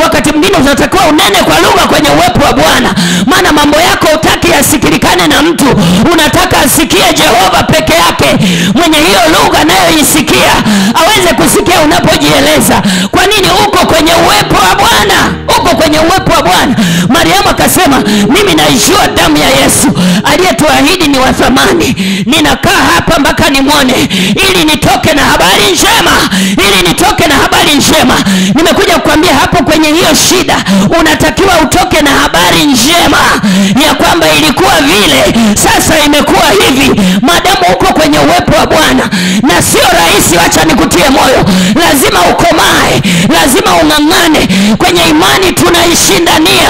[SPEAKER 1] Wakati mwingine unatakiwa unene kwa lugha kwenye uwepo wa Bwana, maana mambo yako hutaki yasikilikane na mtu. Unataka asikie Jehova peke yake, mwenye hiyo lugha nayo isikia, aweze kusikia unapojieleza. Kwa nini? Uko kwenye uwepo wa Bwana. Uko kwenye uwepo wa Bwana. Mariamu akasema mimi naijua damu ya Yesu aliyetuahidi ni wa thamani. Ninakaa hapa mpaka nimwone, ili nitoke na habari njema, ili nitoke na habari njema. Nimekuja kukwambia hapo kwenye hiyo shida unatakiwa utoke na habari njema ya kwamba ilikuwa vile, sasa imekuwa hivi. Madamu uko kwenye uwepo wa Bwana, na sio rahisi. Acha nikutie moyo, lazima ukomae, lazima ung'ang'ane kwenye imani. Tunaishindania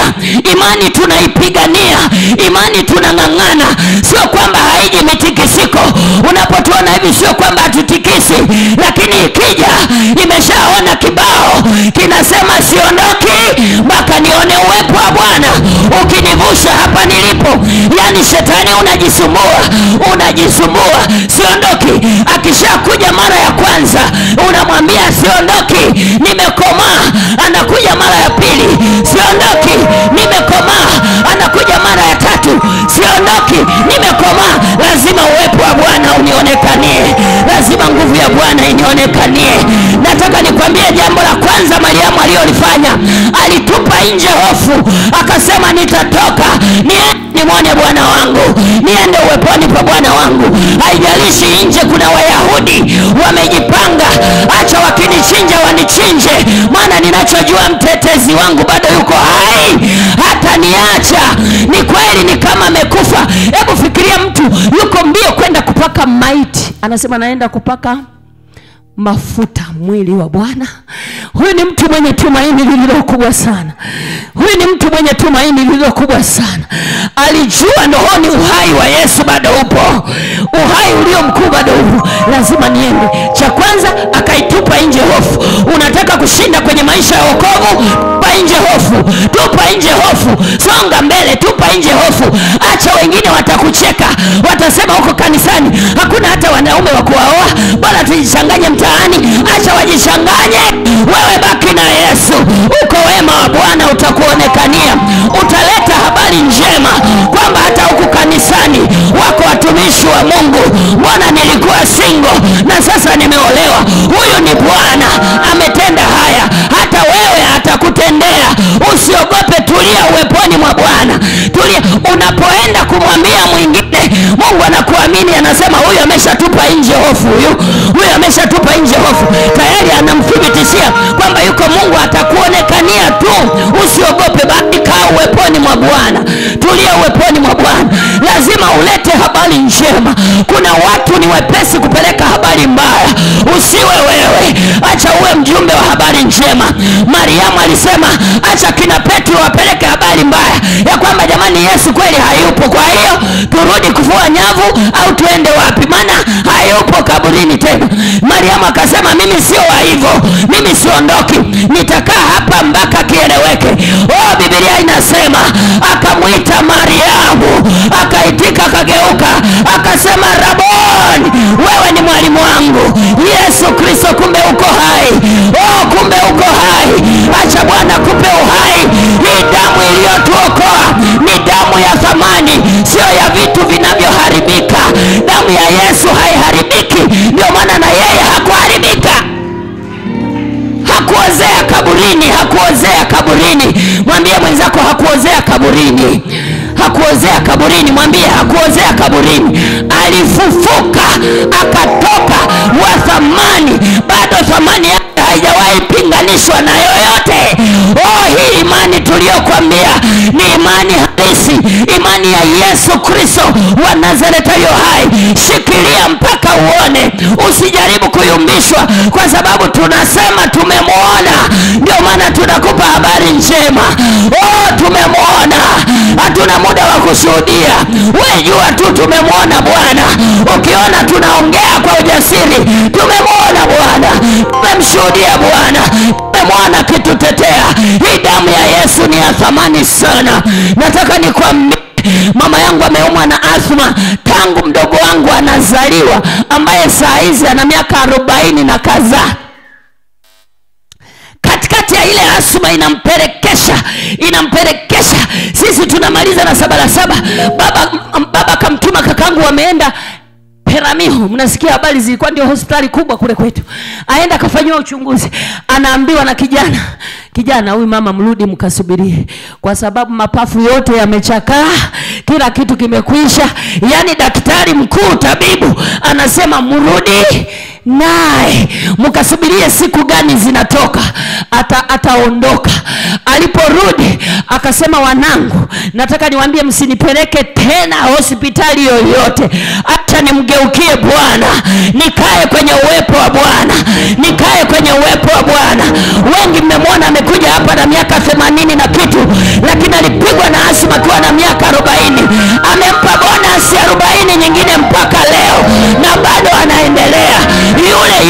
[SPEAKER 1] imani, tunaipigania imani, tunang'ang'ana. Sio kwamba haiji mitikisiko. Unapotuona hivi sio kwamba hatutikisi, lakini ikija imeshaona kibao kinasema siondoki mpaka nione uwepo wa Bwana ukinivusha hapa nilipo. alipo. Yani shetani unajisumbua, siondoki. Akishakuja mara ya kwanza unamwambia siondoki, nimekomaa. Anakuja mara ya pili, siondoki, nimekomaa. Anakuja mara ya tatu, siondoki, nimekomaa. Lazima uwepo wa Bwana unionekanie, lazima nguvu ya Bwana inionekanie. Nataka nikwambie jambo la kwanza Mariamu alilofanya, alitupa nje hofu. Akasema nitatoka nimwone Bwana wangu, niende uweponi pa Bwana wangu. Haijalishi nje kuna Wayahudi wamejipanga, acha wakinichinja wanichinje, maana ninachojua mtetezi wangu bado yuko hai, hata niacha. Ni kweli ni kama amekufa. Hebu fikiria mtu yuko mbio kwenda kupaka maiti, anasema naenda kupaka mafuta mwili wa Bwana. Huyu ni mtu mwenye tumaini lililo kubwa sana. Huyu ni mtu mwenye tumaini lililo kubwa sana. Alijua ndohoni uhai wa Yesu bado upo, uhai ulio mkuu bado upo, lazima niende. Cha kwanza akaitupa nje hofu. Unataka kushinda kwenye maisha ya wokovu, tupa nje hofu, tupa nje hofu, songa mbele, tupa nje hofu. Acha wengine watakucheka, watasema huko kanisani hakuna hata wanaume wa kuoa, bora tujichanganye mtaani. Acha wajichanganye, wewe baki na Yesu. Uko wema wa Bwana utakuonekania. Utaleta habari njema kwamba hata huko kanisani wako watumishi wa Mungu. Mbona nilikuwa single na sasa nimeolewa? Huyu ni Bwana ametenda haya, hata wewe atakutendea. Usiogope, tulia uweponi mwa Bwana. Tulia. Unapoenda kumwambia mwingine, Mungu anakuamini, anasema huyu ameshatupa nje hofu, huyu ameshatupa nje hofu. Tayari anamthibitishia kwamba yuko Mungu atakuonekania tu. Usiogope, bali kaa uweponi mwa Bwana. Tulia uweponi mwa Bwana. Lazima ulete habari njema. Kuna watu ni wepesi kupeleka habari mbaya. Usiwe wewe, acha uwe mjumbe wa habari njema. Mariamu alisema acha kina Petro wapeleke habari mbaya ya kwamba jamani Yesu kweli hayupo, kwa hiyo turudi kufua nyavu au tuende wapi, maana hayupo kaburini tena. Mariamu akasema mimi sio wa hivyo, mimi siondoki, nitakaa hapa mpaka kieleweke. Biblia inasema akamuita Mariamu, akaitika, akageuka, akasema Raboni, wewe ni mwalimu wangu. Yesu Kristo, kumbe uko hai. Kumbe uko hai. Acha Bwana kupe uhai. Hii damu iliyotuokoa ni damu ya thamani, sio ya vitu vinavyoharibika. Damu ya Yesu haiharibiki, ndio maana na yeye hakuharibika. Hakuozea kaburini, hakuozea kaburini. Mwambie mwenzako hakuozea kaburini. Hakuozea kaburini, mwambie hakuozea kaburini. Alifufuka, akatoka wa thamani, bado thamani yake haijawahi pinganishwa na yoyote. Hii imani tuliyokuambia ni imani halisi, imani ya Yesu Kristo wa Nazareti aliye hai. Shikilia mpaka uone, usijaribu kuyumbishwa, kwa sababu tunasema tumemwona, ndio maana tunakupa habari njema. Tumemwona, hatuna muda wa kushuhudia. Wewe jua tu tumemwona Bwana. Ukiona tunaongea kwa ujasiri, tumemwona Bwana, tumemshuhudia Bwana, tumemwona kitutetea. Hii damu ya Yesu ni ya thamani sana. Nataka nikwambie, mama yangu ameumwa na asma tangu mdogo wangu anazaliwa, ambaye saa hizi ana miaka 40 na kadhaa. Katikati ya ile asma inampelekesha. Sisi tunamaliza na 7 baba kamtuma kakangu, wameenda Peramiho. Mnasikia habari, zilikuwa ndio hospitali kubwa kule kwetu. Aenda kafanywa uchunguzi, anaambiwa na kijana huyu, mama mrudi mkasubirie, kwa sababu mapafu yote yamechakaa, kila kitu kimekwisha. Yani daktari mkuu, tabibu anasema mrudi naye mkasubirie siku gani zinatoka, ataondoka. Aliporudi akasema, wanangu, nataka niwaambie msinipeleke tena hospitali yoyote, acha nimgeukie Bwana, nikae kwenye uwepo wa Bwana, nikae kwenye uwepo wa Bwana. Wengi mmemwona amekuja hapa na miaka 80 na kitu, lakini alipigwa na asma akiwa na miaka 40. Amempa bonus 40 nyingine mpaka leo, na bado anaendelea.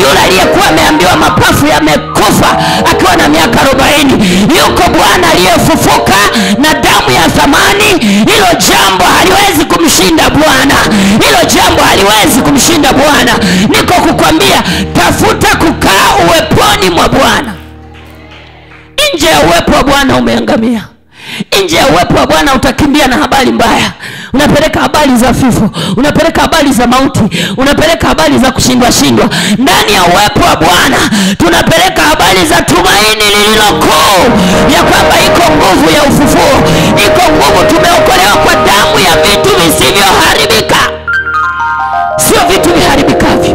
[SPEAKER 1] Yule aliyekuwa ameambiwa mapafu yamekufa akiwa na miaka 40, yuko Bwana aliyefufuka na damu ya kutamani, hilo jambo haliwezi kumshinda Bwana. Hilo jambo haliwezi kumshinda Bwana. Niko kukwambia, tafuta kukaa uweponi mwa Bwana. Nje ya uwepo wa Bwana umeangamia. Nje ya uwepo wa Bwana utakimbia na habari mbaya. Unapeleka habari za vifo, unapeleka habari za mauti, unapeleka habari za kushindwa. Ndani ya uwepo wa Bwana tunapeleka habari za tumaini lililokuu, ya kwamba iko nguvu ya ufufuo, iko nguvu. Tumeokolewa kwa damu ya vitu visivyoharibika, sio vitu viharibikavyo.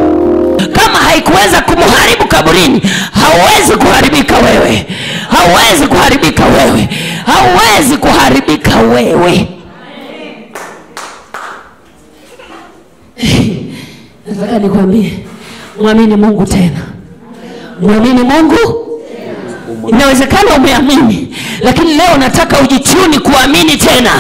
[SPEAKER 1] Kama haikuweza kumharibu kaburini, hauwezi kuharibika wewe. Hauwezi kuharibika wewe. Hauwezi kuharibika wewe. Nataka nikwambie, muamini Mungu tena. Muamini Mungu. Inawezekana umeamini, lakini leo nataka ujituni kuamini tena,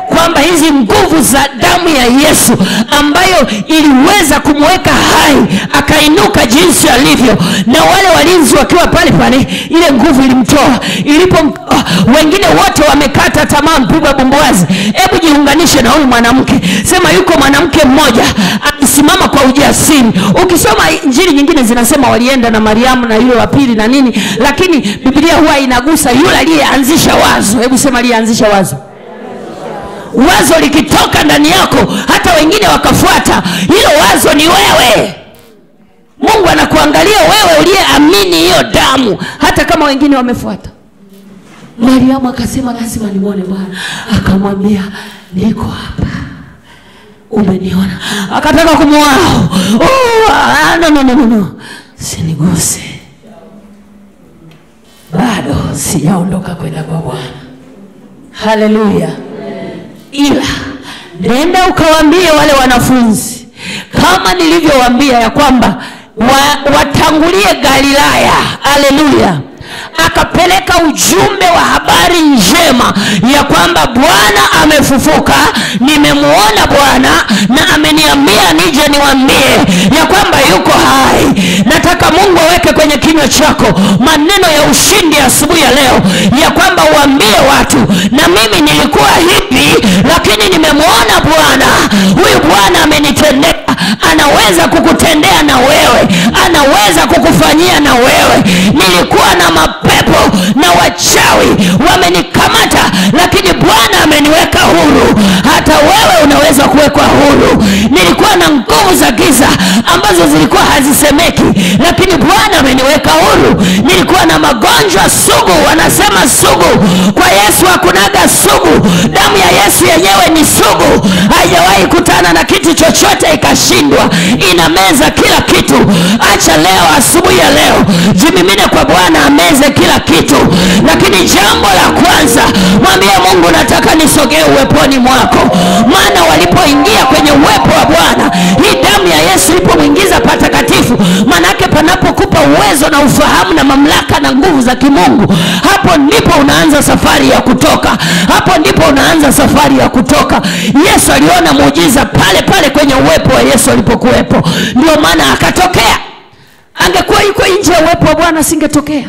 [SPEAKER 1] kwamba hizi nguvu za damu ya Yesu ambayo iliweza kumweka hai akainuka jinsi alivyo, na wale walinzi wakiwa pale, ile nguvu ilimtoa. Wengine wote wamekata tamaa, mpigwa bumbuazi. Hebu jiunganishe na huyu mwanamke. Sema, yuko mwanamke mmoja alisimama kwa ujasiri. Ukisoma injili nyingine zinasema walienda na Mariamu na yule wa pili na nini, lakini Biblia huwa inagusa yule aliyeanzisha wazo. Hebu sema, aliyeanzisha wazo. Wazo likitoka ndani yako, hata wengine wakafuata, hilo wazo ni wewe. Mungu anakuangalia wewe uliyeamini hiyo damu, hata kama wengine wamefuata. Mariamu akasema, lazima nimuone Bwana. Akamwambia, niko hapa, umeniona? Akataka kumuao. No. Siniguse. Bado sijaondoka kwenda kwa Bwana. Haleluya. Ila nenda ukawaambie wale wanafunzi, kama nilivyowaambia, ya kwamba watangulie Galilaya. Haleluya. Akapeleka ujumbe wa habari njema ya kwamba Bwana amefufuka, nimemuona Bwana na ameniambia nije niwaambie ya kwamba yuko hai. Nataka Mungu aweke kwenye kinywa chako maneno ya ushindi asubuhi ya leo, ya kwamba uambie watu, na mimi nilikuwa hivi, lakini nimemuona Bwana. Huyu Bwana amenitendea. Anaweza kukutendea na wewe, anaweza kukufanyia na wewe. Nilikuwa na mapepo na wachawi wamenikamata, lakini Bwana ameniweka huru. Hata wewe unaweza kuwekwa huru. Nilikuwa na nguvu za giza ambazo zilikuwa hazisemeki, lakini Bwana ameniweka huru. Nilikuwa na magonjwa sugu, wanasema sugu. Kwa Yesu hakunaga sugu. Damu ya Yesu yenyewe ni sugu, haijawahi kutana na kitu chochote ikashindwa. Inameza kila kitu. Acha leo, asubuhi ya leo, jimimine kwa Bwana ameze kila kitu. Lakini jambo la kwanza, mwambie Mungu, nataka nisogee uweponi mwako. Maana walipoingia kwenye uwepo wa Bwana, hii damu ya Yesu ilipomwingiza patakatifu, manake panapokupa uwezo na ufahamu na mamlaka na nguvu za kimungu, hapo ndipo unaanza safari ya kutoka. Hapo ndipo unaanza safari ya kutoka. Yesu aliona muujiza pale kwenye uwepo wa Yesu alipokuwepo. Ndio maana akatokea. Angekuwa yuko nje ya uwepo wa Bwana singetokea.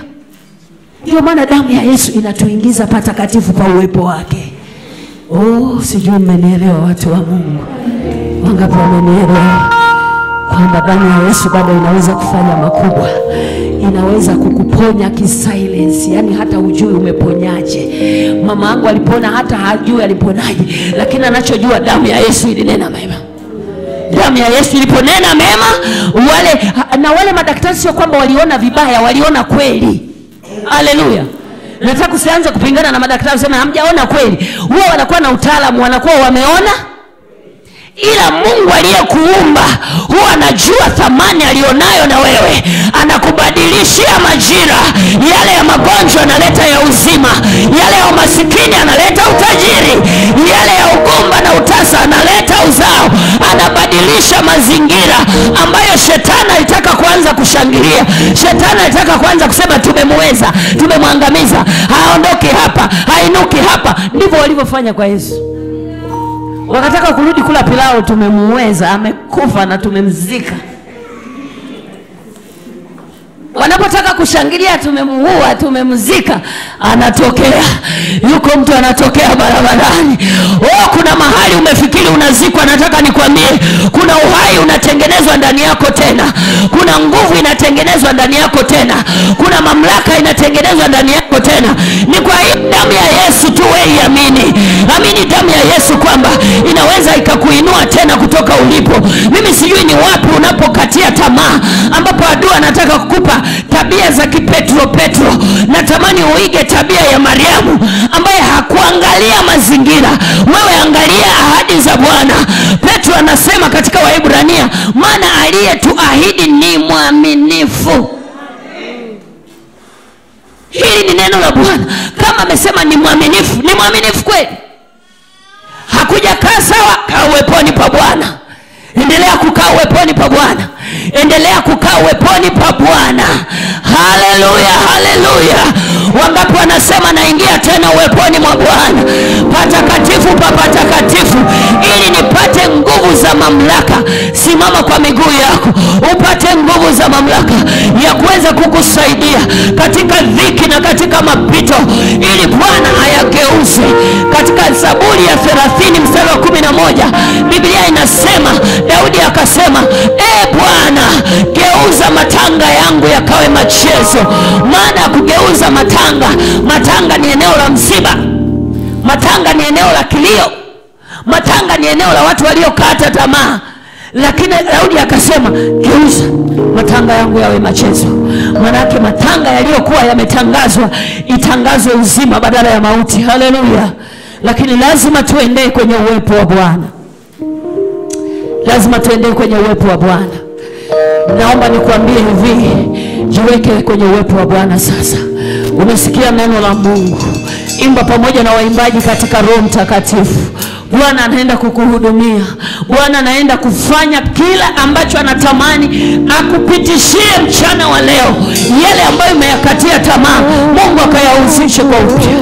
[SPEAKER 1] Ndio maana damu ya Yesu inatuingiza patakatifu pa uwepo wake. Sijui mmenielewa watu wa Mungu. Wangapi wamenielewa kwamba damu ya Yesu bado inaweza kufanya makubwa? Inaweza kukuponya kisilence, yani hata ujui umeponyaje. Mama yangu alipona hata hajui aliponaje, lakini anachojua damu ya Yesu ilinena mema. Damu ya Yesu iliponena mema, wale madaktari sio kwamba waliona vibaya, waliona kweli. Haleluya. Nataka usianze kupingana na madaktari useme hamjaona kweli. Wao wanakuwa na utaalamu, wanakuwa wameona. Ila Mungu aliyekuumba huwa anajua thamani alionayo na wewe. Anakubadilishia majira. Yale ya magonjwa analeta ya uzima, yale ya umasikini analeta utajiri, yale ya ugumba na utasa analeta uzao. Anabadilisha mazingira ambayo shetani alitaka kuanza kushangilia. Shetani alitaka kuanza kusema tumemweza, tumemwangamiza, haondoki hapa, hainuki hapa. Ndivyo walivyofanya kwa Yesu. Wakataka kurudi kula pilau, tumemweza, amekufa na tumemzika. Wanapotaka kushangilia tumemuua, tumemzika, anatokea. Yuko mtu anatokea barabarani. Kuna mahali umefikiri unazikwa, nataka nikwambie kuna uhai unatengenezwa ndani yako tena. Kuna nguvu inatengenezwa ndani yako tena. Kuna mamlaka inatengenezwa ndani yako tena. Ni kwa hiyo damu ya Yesu tu wewe amini. Amini damu ya Yesu kwamba inaweza ikakuinua tena kutoka ulipo. Mimi sijui ni wapi unapokatia tamaa, ambapo adui anataka kukupa tabia za kipetro. Natamani uige tabia ya Mariamu ambaye hakuangalia mazingira. Wewe angalia ahadi za Bwana. Petro anasema katika Waebrania, maana aliyetuahidi ni mwaminifu. Hili ni neno la Bwana. Kama amesema ni mwaminifu, ni mwaminifu kweli. Hakuja kaa sawa, kaa uweponi pa Bwana. Endelea kukaa uweponi pa Bwana. Endelea kukaa uweponi pa Bwana. Haleluya, haleluya. Wangapi wanasema naingia tena uweponi mwa Bwana? Patakatifu pa patakatifu, ili nipate nguvu za mamlaka. Simama kwa miguu yako, upate nguvu za mamlaka ya kuweza kukusaidia katika dhiki na katika mapito, ili Bwana ayageuze. Katika Zaburi ya 30 mstari wa 11 Biblia inasema, Daudi akasema, Bwana, geuza matanga yangu yakawe machezo. Maana ya kugeuza matanga ni eneo la msiba. Matanga ni eneo la kilio. Matanga ni eneo la watu waliokata tamaa. Lakini Daudi akasema, geuza matanga yangu yawe machezo. Manake matanga yaliyokuwa yametangazwa itangazwe uzima badala ya mauti. Haleluya. Lakini lazima tuendee kwenye uwepo wa Bwana. Lazima tuendee kwenye uwepo wa Bwana. Naomba nikwambie hivi, jiweke kwenye uwepo wa Bwana sasa. Umesikia neno la Mungu, imba pamoja na waimbaji katika Roho Mtakatifu. Bwana anaenda kukuhudumia. Bwana anaenda kufanya kila ambacho anatamani akupitishie mchana wa leo. Yale ambayo umeyakatia tamaa, Mungu akayahusishe kwa upya.